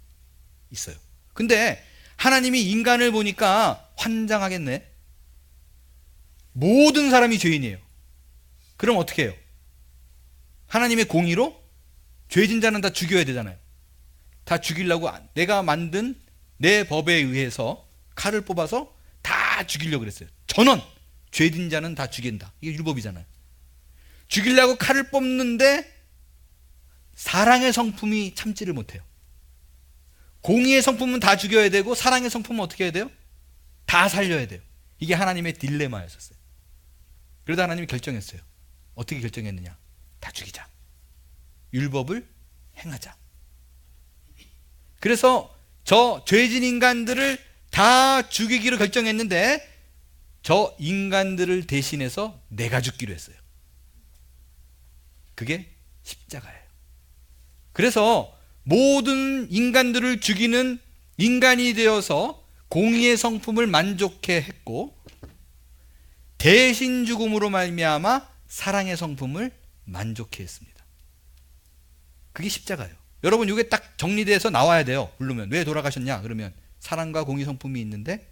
있어요. 근데 하나님이 인간을 보니까 환장하겠네. 모든 사람이 죄인이에요. 그럼 어떻게 해요? 하나님의 공의로 죄진 자는 다 죽여야 되잖아요. 다 죽이려고 내가 만든 내 법에 의해서 칼을 뽑아서 다 죽이려고 그랬어요. 전원 죄진 자는 다 죽인다. 이게 율법이잖아요. 죽이려고 칼을 뽑는데 사랑의 성품이 참지를 못해요. 공의의 성품은 다 죽여야 되고 사랑의 성품은 어떻게 해야 돼요? 다 살려야 돼요. 이게 하나님의 딜레마였었어요. 그러다 하나님이 결정했어요. 어떻게 결정했느냐? 다 죽이자. 율법을 행하자. 그래서 저 죄진 인간들을 다 죽이기로 결정했는데 저 인간들을 대신해서 내가 죽기로 했어요. 그게 십자가예요. 그래서 모든 인간들을 죽이는 인간이 되어서 공의의 성품을 만족해 했고 대신 죽음으로 말미암아 사랑의 성품을 만족해 했습니다. 그게 십자가예요. 여러분 이게 딱 정리돼서 나와야 돼요. 부르면 왜 돌아가셨냐? 그러면 사랑과 공의 성품이 있는데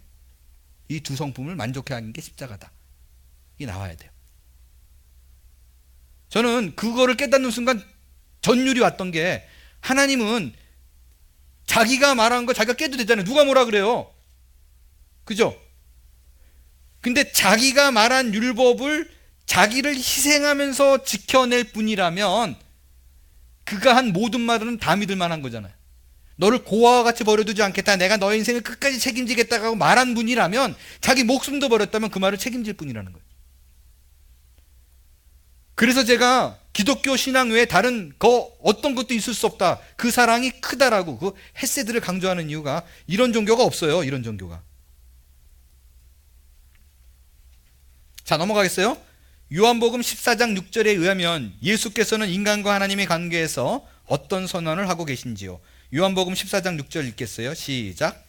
이 두 성품을 만족해 하는 게 십자가다. 이게 나와야 돼요. 저는 그거를 깨닫는 순간 전율이 왔던 게 하나님은 자기가 말한 거 자기가 깨도 되잖아요. 누가 뭐라 그래요? 그죠? 근데 자기가 말한 율법을 자기를 희생하면서 지켜낼 뿐이라면 그가 한 모든 말은 다 믿을 만한 거잖아요. 너를 고아와 같이 버려두지 않겠다. 내가 너의 인생을 끝까지 책임지겠다고 말한 분이라면 자기 목숨도 버렸다면 그 말을 책임질 뿐이라는 거예요. 그래서 제가 기독교 신앙 외에 다른 어떤 것도 있을 수 없다. 그 사랑이 크다라고 그 헤세드를 강조하는 이유가 이런 종교가 없어요. 이런 종교가. 자, 넘어가겠어요? 요한복음 14장 6절에 의하면 예수께서는 인간과 하나님의 관계에서 어떤 선언을 하고 계신지요? 요한복음 14장 6절 읽겠어요. 시작.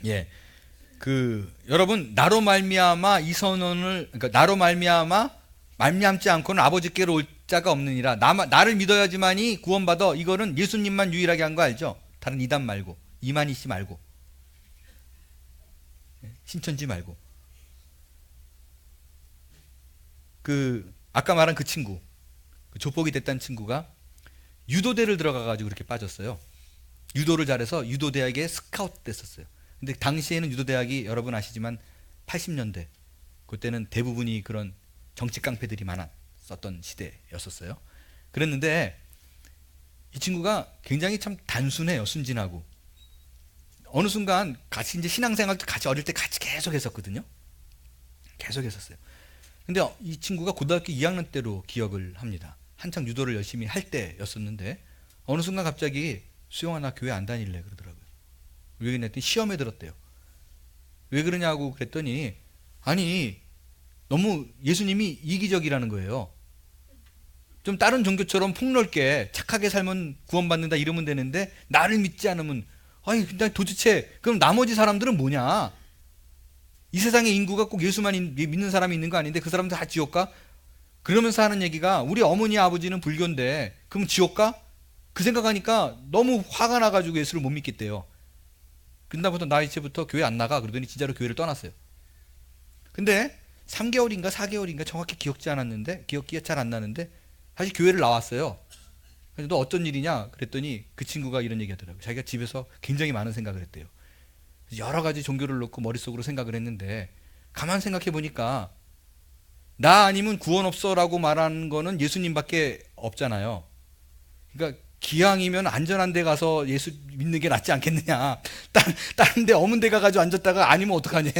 예. 여러분, 나로 말미암아 이 선언을, 그러니까 나로 말미암지 않고는 아버지께로 올 자가 없느니라. 나를 믿어야지만이 구원받아. 이거는 예수님만 유일하게 한 거 알죠? 다른 이단 말고, 이만희 씨 말고, 신천지 말고. 아까 말한 그 친구, 조폭이 됐다는 친구가 유도대를 들어가가지고 그렇게 빠졌어요. 유도를 잘해서 유도대학에 스카우트 됐었어요. 근데 당시에는 유도대학이 여러분 아시지만 80년대, 그때는 대부분이 그런 정치 깡패들이 많았었던 시대였었어요. 그랬는데 이 친구가 굉장히 참 단순해요. 순진하고. 어느 순간 같이 이제 신앙생활도 같이 어릴 때 같이 계속 했었거든요. 계속 했었어요. 근데 이 친구가 고등학교 2학년 때로 기억을 합니다. 한창 유도를 열심히 할 때였었는데 어느 순간 갑자기 수영아 나 교회 안 다닐래 그러더라고요. 왜 그랬더니 시험에 들었대요. 왜 그러냐고 그랬더니 아니 너무 예수님이 이기적이라는 거예요. 좀 다른 종교처럼 폭넓게 착하게 살면 구원받는다 이러면 되는데 나를 믿지 않으면 아니 나 도대체 그럼 나머지 사람들은 뭐냐? 이 세상의 인구가 꼭 예수만 믿는 사람이 있는 거 아닌데 그 사람들 다 지옥 가? 그러면서 하는 얘기가 우리 어머니 아버지는 불교인데 그럼 지옥 가? 그 생각하니까 너무 화가 나가지고 예수를 못 믿겠대요. 그다음부터 나 이제부터 교회 안 나가 그러더니 진짜로 교회를 떠났어요. 근데 3개월인가 4개월인가 정확히 기억이 잘 안 나는데 다시 교회를 나왔어요. 그래서 너 어떤 일이냐 그랬더니 그 친구가 이런 얘기 하더라고요. 자기가 집에서 굉장히 많은 생각을 했대요. 여러 가지 종교를 놓고 머릿속으로 생각을 했는데 가만 생각해 보니까 나 아니면 구원 없어라고 말하는 거는 예수님밖에 없잖아요. 그러니까 기왕이면 안전한 데 가서 예수 믿는 게 낫지 않겠느냐. 다른 데 어문 데 가가지고 앉았다가 아니면 어떡하냐.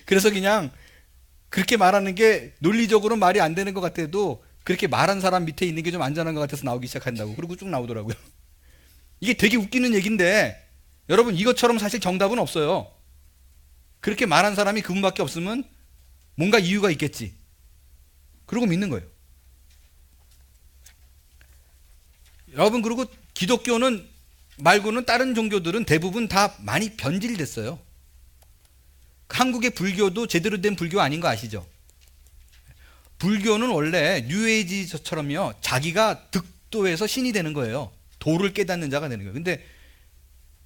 그래서 그냥 그렇게 말하는 게 논리적으로 말이 안 되는 것 같아도 그렇게 말한 사람 밑에 있는 게 좀 안전한 것 같아서 나오기 시작한다고. 그리고 쭉 나오더라고요. 이게 되게 웃기는 얘기인데 여러분 이것처럼 사실 정답은 없어요. 그렇게 말한 사람이 그분밖에 없으면 뭔가 이유가 있겠지. 그러고 믿는 거예요. 여러분 그리고 기독교는 말고는 다른 종교들은 대부분 다 많이 변질됐어요. 한국의 불교도 제대로 된 불교 아닌 거 아시죠? 불교는 원래 뉴에이지처럼요 자기가 득도해서 신이 되는 거예요. 도를 깨닫는 자가 되는 거예요. 근데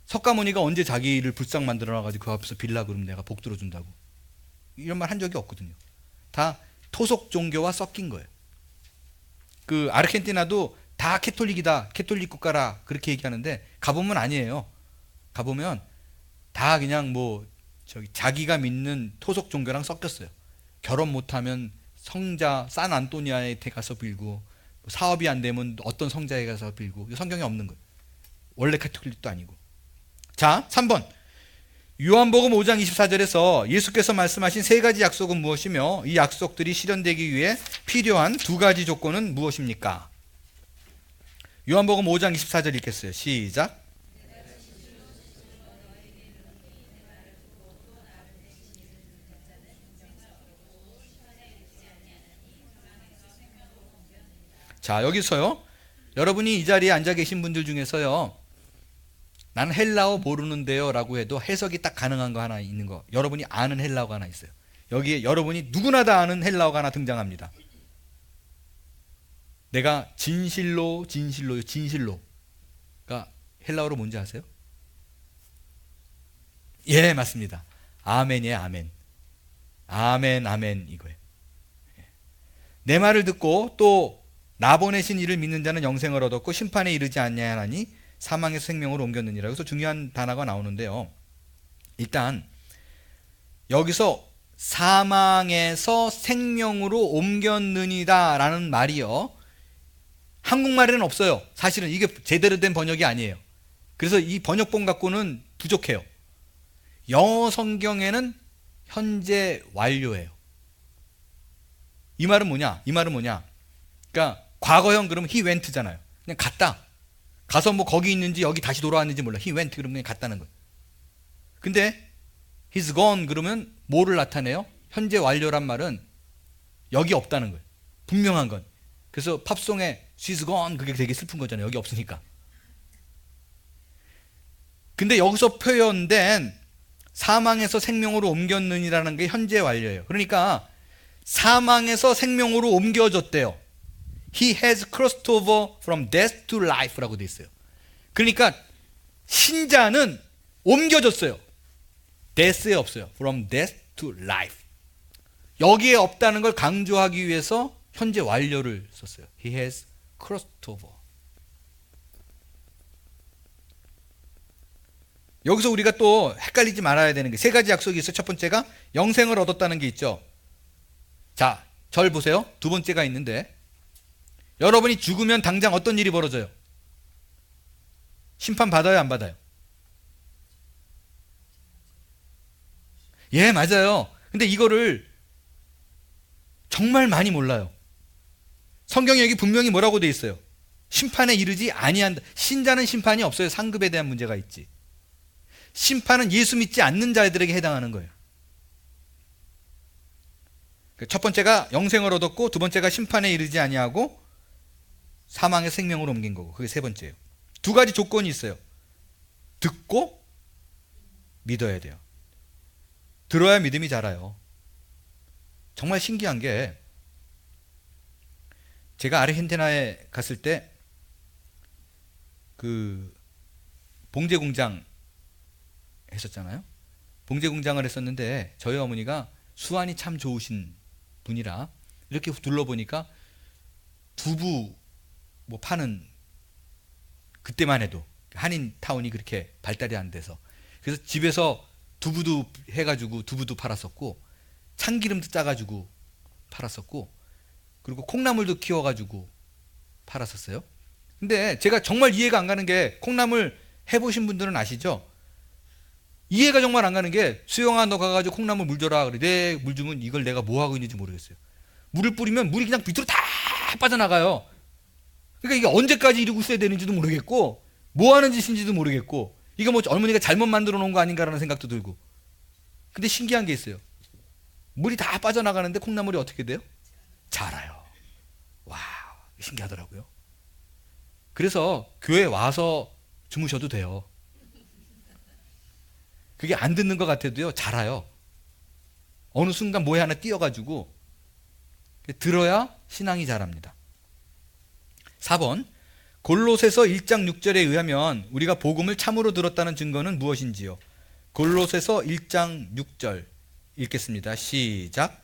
석가모니가 언제 자기를 불상 만들어놔가지고 그 앞에서 빌라 그러면 내가 복 들어준다고 이런 말 한 적이 없거든요. 다 토속 종교와 섞인 거예요. 아르헨티나도 다 캐톨릭이다, 캐톨릭 국가라 그렇게 얘기하는데 가보면 아니에요. 가보면 다 그냥 자기가 믿는 토속 종교랑 섞였어요. 결혼 못하면 성자 산 안토니아에 가서 빌고 사업이 안 되면 어떤 성자에 가서 빌고 성경에 없는 거예요. 원래 캐톨릭도 아니고. 자, 3번 요한복음 5장 24절에서 예수께서 말씀하신 세 가지 약속은 무엇이며 이 약속들이 실현되기 위해 필요한 두 가지 조건은 무엇입니까? 요한복음 5장 24절 읽겠어요. 시작. 자, 여기서요. 여러분이 이 자리에 앉아 계신 분들 중에서요. 나는 헬라어 모르는데요 라고 해도 해석이 딱 가능한 거 하나 있는 거. 여러분이 아는 헬라어가 하나 있어요. 여기에 여러분이 누구나 다 아는 헬라어가 하나 등장합니다. 내가 진실로가 헬라어로 뭔지 아세요? 예, 맞습니다. 아멘이에요. 아멘. 아멘, 아멘 이거예요. 내 말을 듣고 또 나 보내신 이를 믿는 자는 영생을 얻었고 심판에 이르지 않냐하니 사망에서 생명으로 옮겼느니라. 그래서 중요한 단어가 나오는데요. 일단 여기서 사망에서 생명으로 옮겼느니라 라는 말이요. 한국말에는 없어요. 사실은 이게 제대로 된 번역이 아니에요. 그래서 이 번역본 갖고는 부족해요. 영어 성경에는 현재 완료예요. 이 말은 뭐냐? 그러니까 과거형 그러면 he went잖아요. 그냥 갔다. 가서 뭐 거기 있는지 여기 다시 돌아왔는지 몰라. He went 그러면 그냥 갔다는 거예요. 근데 he's gone 그러면 뭐를 나타내요? 현재 완료란 말은 여기 없다는 거예요. 분명한 건. 그래서 팝송에 she's gone 그게 되게 슬픈 거잖아요. 여기 없으니까. 근데 여기서 표현된 사망에서 생명으로 옮겼느니라는 게 현재 완료예요. 그러니까 사망에서 생명으로 옮겨졌대요. He has crossed over from death to life라고 돼 있어요. 그러니까 신자는 옮겨졌어요. death에 없어요. From death to life. 여기에 없다는 걸 강조하기 위해서 현재 완료를 썼어요. He has crossed over. 여기서 우리가 또 헷갈리지 말아야 되는 게 세 가지 약속이 있어요. 첫 번째가 영생을 얻었다는 게 있죠. 자, 절 보세요. 두 번째가 있는데 여러분이 죽으면 당장 어떤 일이 벌어져요? 심판 받아요, 안 받아요? 예, 맞아요. 근데 이거를 정말 많이 몰라요. 성경에 여기 분명히 뭐라고 돼 있어요? 심판에 이르지 아니한다. 신자는 심판이 없어요. 상급에 대한 문제가 있지. 심판은 예수 믿지 않는 자들에게 해당하는 거예요. 첫 번째가 영생을 얻었고 두 번째가 심판에 이르지 아니하고 사망의 생명으로 옮긴 거고 그게 세 번째예요. 두 가지 조건이 있어요. 듣고 믿어야 돼요. 들어야 믿음이 자라요. 정말 신기한 게 제가 아르헨티나에 갔을 때 그 봉제 공장 했었잖아요. 봉제 공장을 했었는데 저희 어머니가 수완이 참 좋으신 분이라 이렇게 둘러보니까 두부 뭐 파는 그때만 해도 한인타운이 그렇게 발달이 안 돼서 그래서 집에서 두부도 해가지고 두부도 팔았었고 참기름도 짜가지고 팔았었고 그리고 콩나물도 키워가지고 팔았었어요. 근데 제가 정말 이해가 안 가는 게 콩나물 해보신 분들은 아시죠? 이해가 정말 안 가는 게 수영아 너 가가지고 콩나물 물 줘라 그래. 내 물 주면 이걸 내가 뭐 하고 있는지 모르겠어요. 물을 뿌리면 물이 그냥 밑으로 다 빠져나가요. 그러니까 이게 언제까지 이러고 있어야 되는지도 모르겠고 뭐 하는 짓인지도 모르겠고 이게 뭐 어머니가 잘못 만들어 놓은 거 아닌가라는 생각도 들고 근데 신기한 게 있어요. 물이 다 빠져나가는데 콩나물이 어떻게 돼요? 자라요. 와 신기하더라고요. 그래서 교회 와서 주무셔도 돼요. 그게 안 듣는 것 같아도요 자라요. 어느 순간 뭐에 하나 띄어가지고 들어야 신앙이 자랍니다. 4번 골로새서 1장 6절에 의하면 우리가 복음을 참으로 들었다는 증거는 무엇인지요? 골로새서 1장 6절 읽겠습니다. 시작.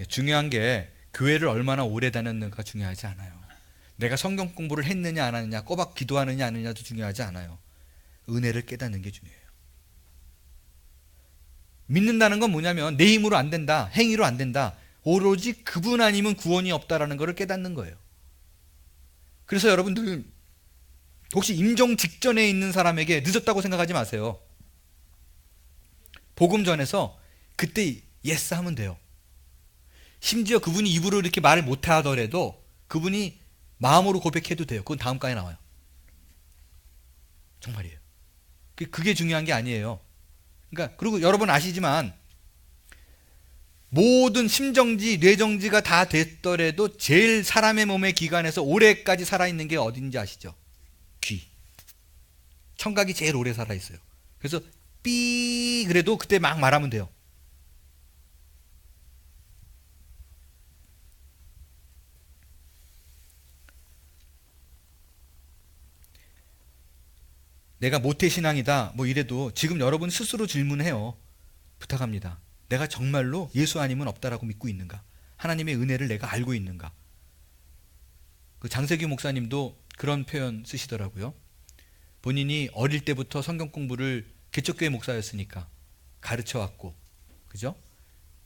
중요한 게 교회를 얼마나 오래 다녔는가 중요하지 않아요. 내가 성경 공부를 했느냐 안 하느냐 꼬박 기도하느냐 안 하느냐도 중요하지 않아요. 은혜를 깨닫는 게 중요해요. 믿는다는 건 뭐냐면 내 힘으로 안 된다. 행위로 안 된다. 오로지 그분 아니면 구원이 없다라는 것을 깨닫는 거예요. 그래서 여러분들 혹시 임종 직전에 있는 사람에게 늦었다고 생각하지 마세요. 복음 전에서 그때 예스 하면 돼요. 심지어 그분이 입으로 이렇게 말을 못 하더라도 그분이 마음으로 고백해도 돼요. 그건 다음까지 나와요. 정말이에요. 그게 중요한 게 아니에요. 그러니까 그리고 여러분 아시지만 모든 심정지, 뇌정지가 다 됐더라도 제일 사람의 몸의 기관에서 오래까지 살아있는 게 어딘지 아시죠? 귀. 청각이 제일 오래 살아있어요. 그래서 삐 그래도 그때 막 말하면 돼요. 내가 모태신앙이다 뭐 이래도 지금 여러분 스스로 질문해요. 부탁합니다. 내가 정말로 예수 아니면 없다라고 믿고 있는가? 하나님의 은혜를 내가 알고 있는가? 그 장세규 목사님도 그런 표현 쓰시더라고요. 본인이 어릴 때부터 성경 공부를 개척교회 목사였으니까 가르쳐왔고 그죠?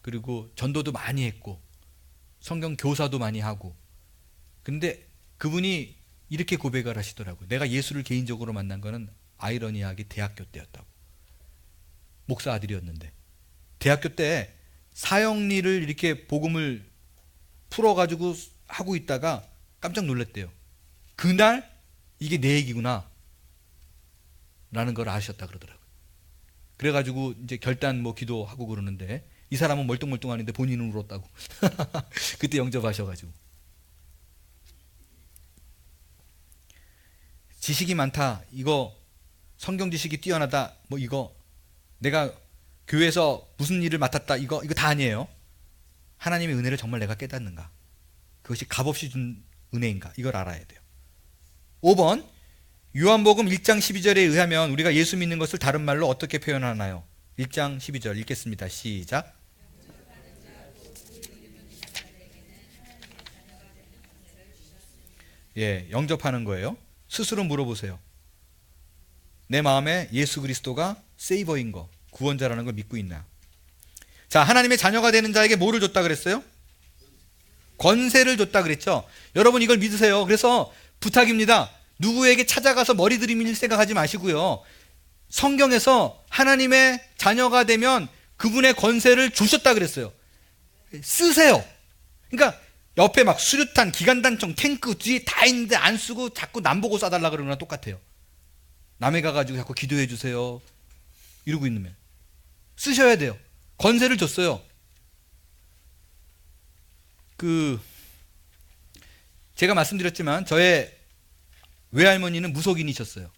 그리고 전도도 많이 했고 성경 교사도 많이 하고 근데 그분이 이렇게 고백을 하시더라고요. 내가 예수를 개인적으로 만난 거는 아이러니하게 대학교 때였다고. 목사 아들이었는데. 대학교 때 사형리를 이렇게 복음을 풀어가지고 하고 있다가 깜짝 놀랐대요. 그날 이게 내 얘기구나 라는 걸 아셨다 그러더라고요. 그래가지고 이제 결단 뭐 기도하고 그러는데, 이 사람은 멀뚱멀뚱하는데 본인은 울었다고. 그때 영접하셔가지고. 지식이 많다, 이거 성경 지식이 뛰어나다, 뭐 이거 내가 교회에서 무슨 일을 맡았다, 이거 다 아니에요. 하나님의 은혜를 정말 내가 깨닫는가, 그것이 값없이 준 은혜인가, 이걸 알아야 돼요. 5번, 요한복음 1장 12절에 의하면 우리가 예수 믿는 것을 다른 말로 어떻게 표현하나요? 1장 12절 읽겠습니다. 시작. 예, 영접하는 거예요. 스스로 물어보세요. 내 마음에 예수 그리스도가 세이버인 거, 구원자라는 걸 믿고 있나? 자, 하나님의 자녀가 되는 자에게 뭐를 줬다 그랬어요? 권세를 줬다 그랬죠. 여러분 이걸 믿으세요. 그래서 부탁입니다. 누구에게 찾아가서 머리 들이밀 생각하지 마시고요. 성경에서 하나님의 자녀가 되면 그분의 권세를 주셨다 그랬어요. 쓰세요. 그러니까 옆에 막 수류탄, 기관단총, 탱크 뒤에 다 있는데 안 쓰고 자꾸 남 보고 쏴달라 그러는 거랑 똑같아요. 남에 가가지고 자꾸 기도해 주세요 이러고 있으면 쓰셔야 돼요. 권세를 줬어요. 제가 말씀드렸지만 저의 외할머니는 무속인이셨어요.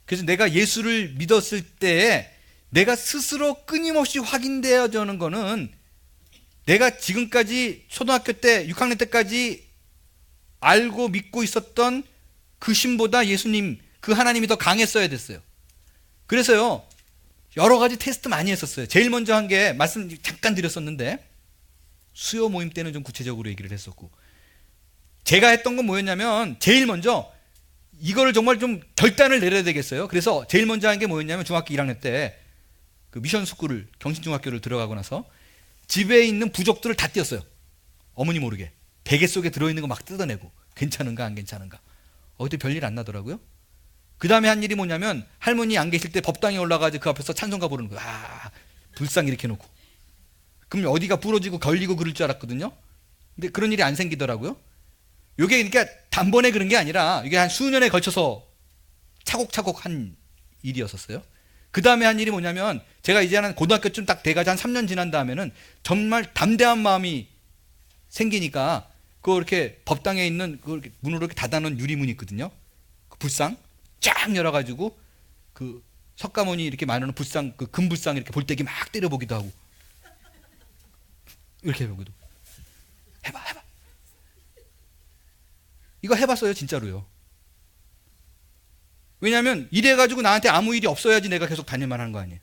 그래서 내가 예수를 믿었을 때에 내가 스스로 끊임없이 확인되어지는 거는, 내가 지금까지 초등학교 때 6학년 때까지 알고 믿고 있었던 그 신보다 예수님, 그 하나님이 더 강했어야 됐어요. 그래서요 여러 가지 테스트 많이 했었어요. 제일 먼저 한 게 말씀 잠깐 드렸었는데, 수요 모임 때는 좀 구체적으로 얘기를 했었고, 제가 했던 건 뭐였냐면, 제일 먼저 이거를 정말 좀 결단을 내려야 되겠어요. 그래서 제일 먼저 한 게 뭐였냐면, 중학교 1학년 때 그 미션 스쿨을, 경신중학교를 들어가고 나서 집에 있는 부적들을 다 띄었어요. 어머니 모르게 베개 속에 들어있는 거 막 뜯어내고, 괜찮은가 안 괜찮은가. 그때 별일 안 나더라고요. 그 다음에 한 일이 뭐냐면, 할머니 안 계실 때 법당에 올라가서 그 앞에서 찬송가 부르는 거예요. 불상 이렇게 놓고. 그럼 어디가 부러지고 걸리고 그럴 줄 알았거든요. 근데 그런 일이 안 생기더라고요. 이게 그러니까 단번에 그런 게 아니라 이게 한 수년에 걸쳐서 차곡차곡 한 일이었었어요. 그 다음에 한 일이 뭐냐면, 제가 이제 한 고등학교쯤 딱 돼가지고 한 3년 지난 다음에는 정말 담대한 마음이 생기니까, 그거 이렇게 법당에 있는 그 문으로 이렇게 닫아놓은 유리문이 있거든요. 그 불상 쫙 열어가지고 그 석가모니 이렇게 많은 불상, 그 금불상 이렇게 볼때기 막 때려보기도 하고, 이렇게 해보기도. 해봐. 이거 해봤어요, 진짜로요. 왜냐하면 이래가지고 나한테 아무 일이 없어야지 내가 계속 다닐만 하는 거 아니에요.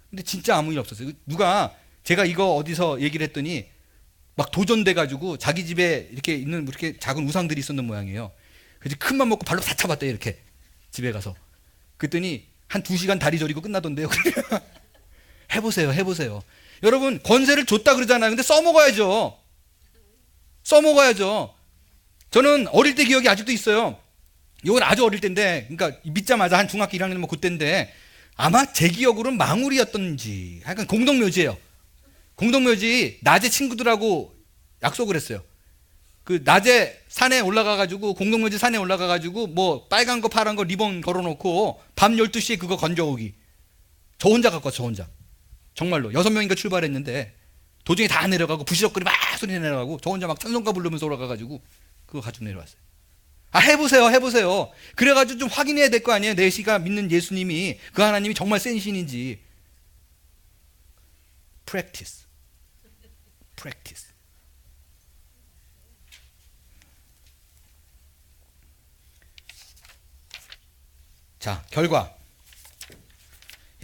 근데 진짜 아무 일 없었어요. 누가, 제가 이거 어디서 얘기를 했더니 막 도전돼가지고 자기 집에 이렇게 있는 이렇게 작은 우상들이 있었는 모양이에요. 그래서 큰맘 먹고 발로 다 차봤대요, 이렇게 집에 가서. 그랬더니 한 2시간 다리 저리고 끝나던데요. 해보세요. 여러분 권세를 줬다 그러잖아요. 근데 써먹어야죠. 저는 어릴 때 기억이 아직도 있어요. 이건 아주 어릴 때인데, 그러니까 믿자마자 한 중학교 1학년 뭐 그때인데, 아마 제 기억으로는 망울이었던지, 약간 공동묘지예요. 공동묘지 낮에 친구들하고 약속을 했어요. 그 낮에 산에 올라가가지고, 공동묘지 산에 올라가가지고 뭐 빨간 거 파란 거 리본 걸어놓고 밤 12시에 그거 건져오기. 저 혼자 갖고 왔어, 저 혼자. 정말로 6명인가 출발했는데 도중에 다 내려가고 부시럭거리 막 소리 내려가고, 저 혼자 막 찬송가 부르면서 올라가가지고 그거 가지고 내려왔어요. 해보세요. 그래가지고 좀 확인해야 될 거 아니에요. 내 시가 믿는 예수님이, 그 하나님이 정말 센 신인지. practice. 자, 결과.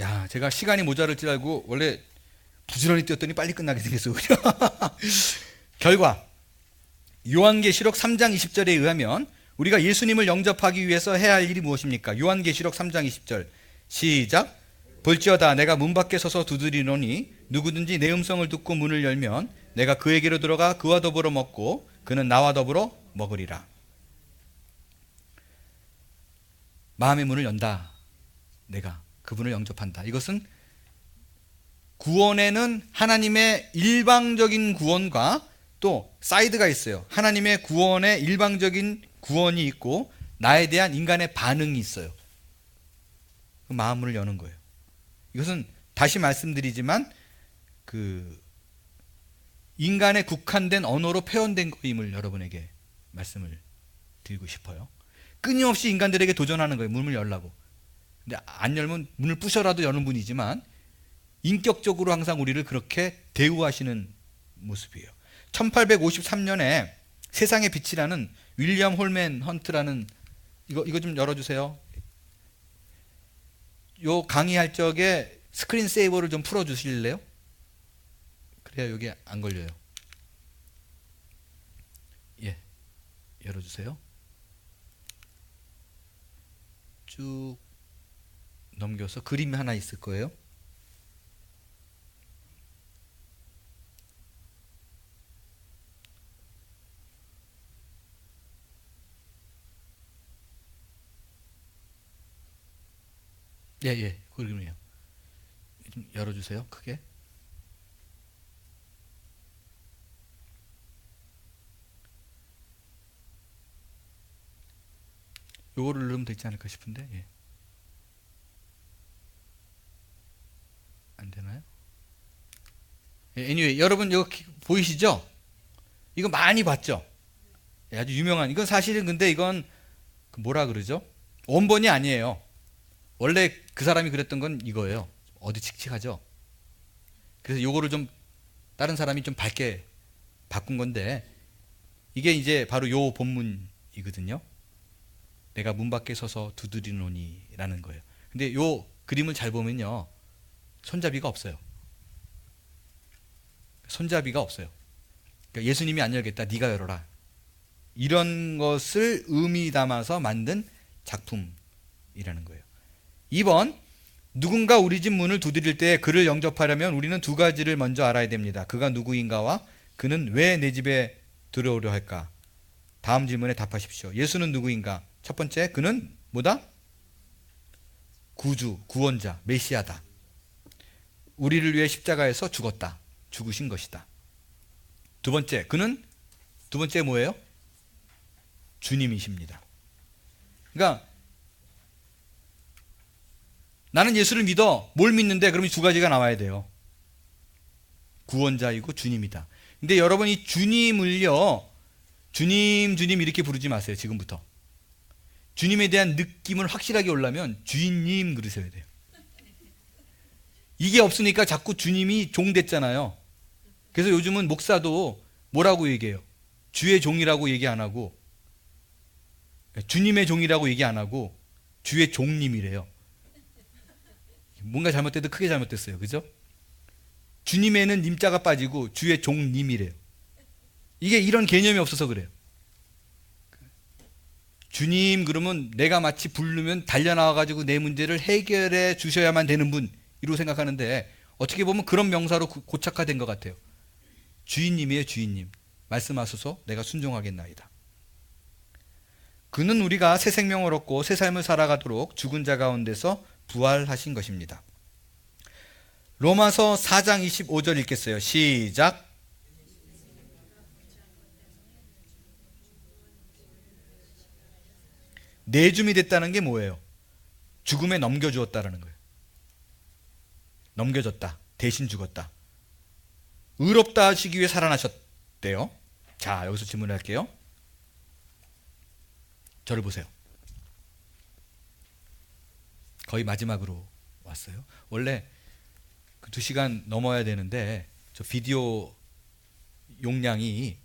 야, 제가 시간이 모자랄 줄 알고 원래 부지런히 뛰었더니 빨리 끝나게 생겼어요. 결과. 요한계시록 3장 20절에 의하면 우리가 예수님을 영접하기 위해서 해야 할 일이 무엇입니까? 요한계시록 3장 20절 시작. 볼지어다 내가 문 밖에 서서 두드리노니 누구든지 내 음성을 듣고 문을 열면 내가 그에게로 들어가 그와 더불어 먹고 그는 나와 더불어 먹으리라. 마음의 문을 연다. 내가 그분을 영접한다. 이것은 구원에는 하나님의 일방적인 구원과 또 사이드가 있어요. 하나님의 구원의 일방적인 구원이 있고 나에 대한 인간의 반응이 있어요. 그 마음을 여는 거예요. 이것은 다시 말씀드리지만 인간의 국한된 언어로 표현된 거임을 여러분에게 말씀을 드리고 싶어요. 끊임없이 인간들에게 도전하는 거예요. 문을 열라고. 근데 안 열면 문을 부셔라도 여는 분이지만 인격적으로 항상 우리를 그렇게 대우하시는 모습이에요. 1853년에 세상의 빛이라는 윌리엄 홀맨 헌트라는 이거 좀 열어주세요. 요 강의할 적에 스크린 세이버를 좀 풀어주실래요? 그래야 여기 안 걸려요. 예, 열어주세요. 쭉 넘겨서 그림이 하나 있을 거예요. 예, 그림이에요. 좀 열어주세요. 크게. 요거를 누르면 되지 않을까 싶은데, 예. 안 되나요? 예, anyway, 여러분 이거 보이시죠? 이거 많이 봤죠? 예, 아주 유명한, 이건 사실은 근데 이건 뭐라 그러죠? 원본이 아니에요. 원래 그 사람이 그랬던 건 이거예요. 어디 칙칙하죠? 그래서 요거를 좀 다른 사람이 좀 밝게 바꾼 건데, 이게 이제 바로 요 본문이거든요. 내가 문 밖에 서서 두드리노니 라는 거예요. 근데 요 그림을 잘 보면요, 손잡이가 없어요. 손잡이가 없어요. 그러니까 예수님이 안 열겠다, 네가 열어라, 이런 것을 의미 담아서 만든 작품이라는 거예요. 2번, 누군가 우리 집 문을 두드릴 때 그를 영접하려면 우리는 두 가지를 먼저 알아야 됩니다. 그가 누구인가와 그는 왜 내 집에 들어오려 할까? 다음 질문에 답하십시오. 예수는 누구인가? 첫 번째, 그는 뭐다? 구주, 구원자, 메시아다. 우리를 위해 십자가에서 죽었다. 죽으신 것이다. 두 번째, 그는 두 번째 뭐예요? 주님이십니다. 그러니까 나는 예수를 믿어. 뭘 믿는데? 그러면 두 가지가 나와야 돼요. 구원자이고 주님이다. 근데 여러분, 이 주님을요, 주님 이렇게 부르지 마세요. 지금부터. 주님에 대한 느낌을 확실하게 올라면 주인님 그러셔야 돼요. 이게 없으니까 자꾸 주님이 종 됐잖아요. 그래서 요즘은 목사도 뭐라고 얘기해요? 주의 종이라고 얘기 안 하고, 주님의 종이라고 얘기 안 하고 주의 종님이래요. 뭔가 잘못돼도 크게 잘못됐어요. 그죠? 주님에는 님자가 빠지고 주의 종님이래요. 이게 이런 개념이 없어서 그래요. 주님 그러면 내가 마치 부르면 달려나와가지고 내 문제를 해결해 주셔야만 되는 분, 이러고 생각하는데 어떻게 보면 그런 명사로 고착화된 것 같아요. 주인님이에요. 주인님. 말씀하소서 내가 순종하겠나이다. 그는 우리가 새 생명을 얻고 새 삶을 살아가도록 죽은 자 가운데서 부활하신 것입니다. 로마서 4장 25절 읽겠어요. 시작. 내줌이 됐다는 게 뭐예요? 죽음에 넘겨주었다라는 거예요. 넘겨졌다. 대신 죽었다. 의롭다 하시기 위해 살아나셨대요. 자, 여기서 질문할게요. 저를 보세요. 거의 마지막으로 왔어요. 원래 그 2시간 넘어야 되는데 저 비디오 용량이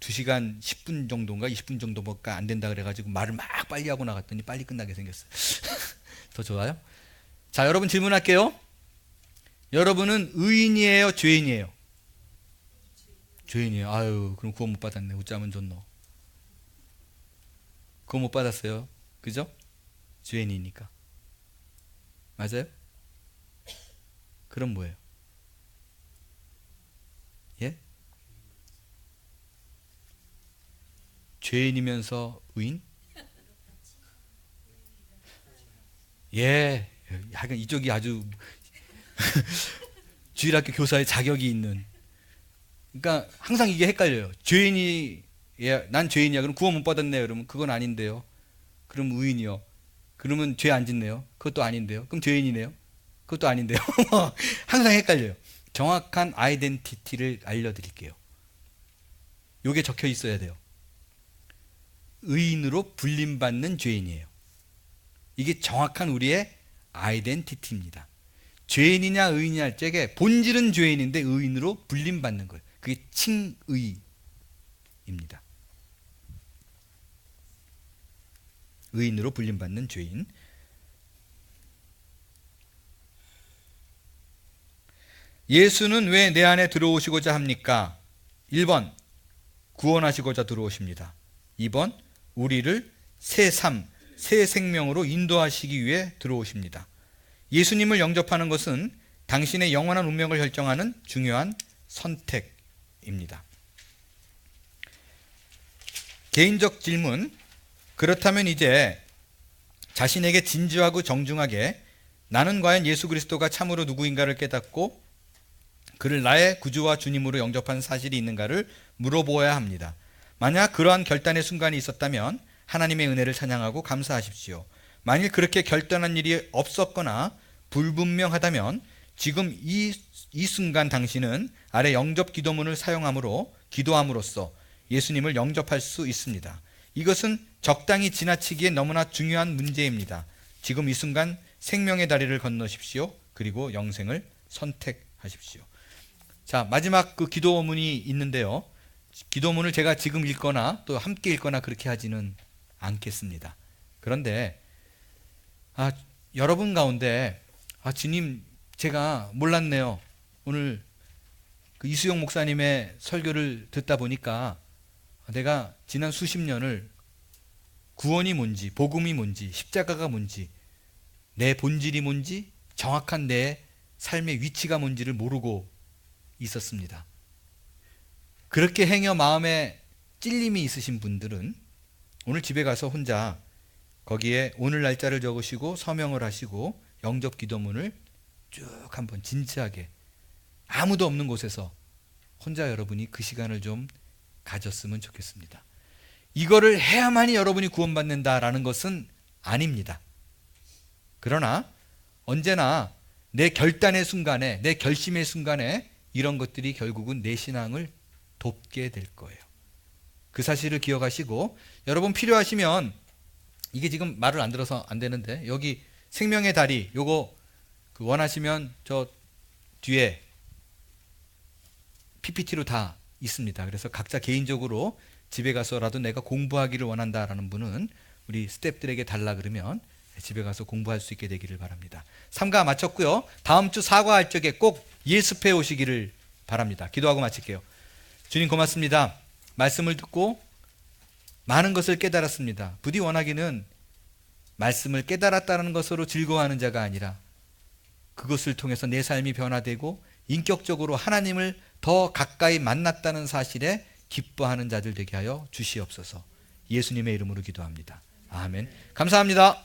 2시간 10분 정도인가 20분 정도밖에 안 된다 그래가지고 말을 막 빨리 하고 나갔더니 빨리 끝나게 생겼어요. 더 좋아요? 자, 여러분 질문할게요. 여러분은 의인이에요? 죄인이에요? 죄인이에요. 아유, 그럼 구원 못 받았네. 웃자면 좋노. 구원 못 받았어요. 그죠? 죄인이니까. 맞아요? 그럼 뭐예요? 예? 죄인이면서 의인? 예. 하여간 이쪽이 아주 주일학교 교사의 자격이 있는. 그러니까 항상 이게 헷갈려요. 난 죄인이야. 그럼 구원 못 받았네요. 그러면 그건 아닌데요. 그럼 의인이요. 그러면 죄 안 짓네요. 그것도 아닌데요. 그럼 죄인이네요. 그것도 아닌데요. 항상 헷갈려요. 정확한 아이덴티티를 알려드릴게요. 요게 적혀 있어야 돼요. 의인으로 불림받는 죄인이에요. 이게 정확한 우리의 아이덴티티입니다. 죄인이냐 의인이냐 할 적에 본질은 죄인인데 의인으로 불림받는 거예요. 그게 칭의입니다. 의인으로 불림받는 죄인. 예수는 왜 내 안에 들어오시고자 합니까? 1번 구원하시고자 들어오십니다. 2번 우리를 새 삶, 새 생명으로 인도하시기 위해 들어오십니다. 예수님을 영접하는 것은 당신의 영원한 운명을 결정하는 중요한 선택입니다. 개인적 질문. 그렇다면 이제 자신에게 진지하고 정중하게 나는 과연 예수 그리스도가 참으로 누구인가를 깨닫고 그를 나의 구주와 주님으로 영접한 사실이 있는가를 물어보아야 합니다. 만약 그러한 결단의 순간이 있었다면 하나님의 은혜를 찬양하고 감사하십시오. 만일 그렇게 결단한 일이 없었거나 불분명하다면 지금 이 순간 당신은 아래 영접 기도문을 기도함으로써 예수님을 영접할 수 있습니다. 이것은 적당히 지나치기에 너무나 중요한 문제입니다. 지금 이 순간 생명의 다리를 건너십시오. 그리고 영생을 선택하십시오. 자, 마지막 그 기도문이 있는데요. 기도문을 제가 지금 읽거나 또 함께 읽거나 그렇게 하지는 않겠습니다. 그런데 여러분 가운데 주님 제가 몰랐네요. 오늘 그 이수영 목사님의 설교를 듣다 보니까 내가 지난 수십 년을 구원이 뭔지, 복음이 뭔지, 십자가가 뭔지, 내 본질이 뭔지, 정확한 내 삶의 위치가 뭔지를 모르고 있었습니다. 그렇게 행여 마음에 찔림이 있으신 분들은 오늘 집에 가서 혼자 거기에 오늘 날짜를 적으시고 서명을 하시고 영접 기도문을 쭉 한번 진지하게 아무도 없는 곳에서 혼자 여러분이 그 시간을 좀 가졌으면 좋겠습니다. 이거를 해야만이 여러분이 구원받는다라는 것은 아닙니다. 그러나 언제나 내 결단의 순간에, 내 결심의 순간에 이런 것들이 결국은 내 신앙을 돕게 될 거예요. 그 사실을 기억하시고 여러분 필요하시면 이게 지금 말을 안 들어서 안 되는데 여기 생명의 다리 요거 원하시면 저 뒤에 PPT로 다 있습니다. 그래서 각자 개인적으로 집에 가서라도 내가 공부하기를 원한다라는 분은 우리 스태프들에게 달라 그러면 집에 가서 공부할 수 있게 되기를 바랍니다. 삼가 마쳤고요. 다음 주 사과할 적에 꼭 예습해 오시기를 바랍니다. 기도하고 마칠게요. 주님 고맙습니다. 말씀을 듣고 많은 것을 깨달았습니다. 부디 원하기는 말씀을 깨달았다는 것으로 즐거워하는 자가 아니라 그것을 통해서 내 삶이 변화되고 인격적으로 하나님을 더 가까이 만났다는 사실에 기뻐하는 자들 되게 하여 주시옵소서. 예수님의 이름으로 기도합니다. 아멘. 감사합니다.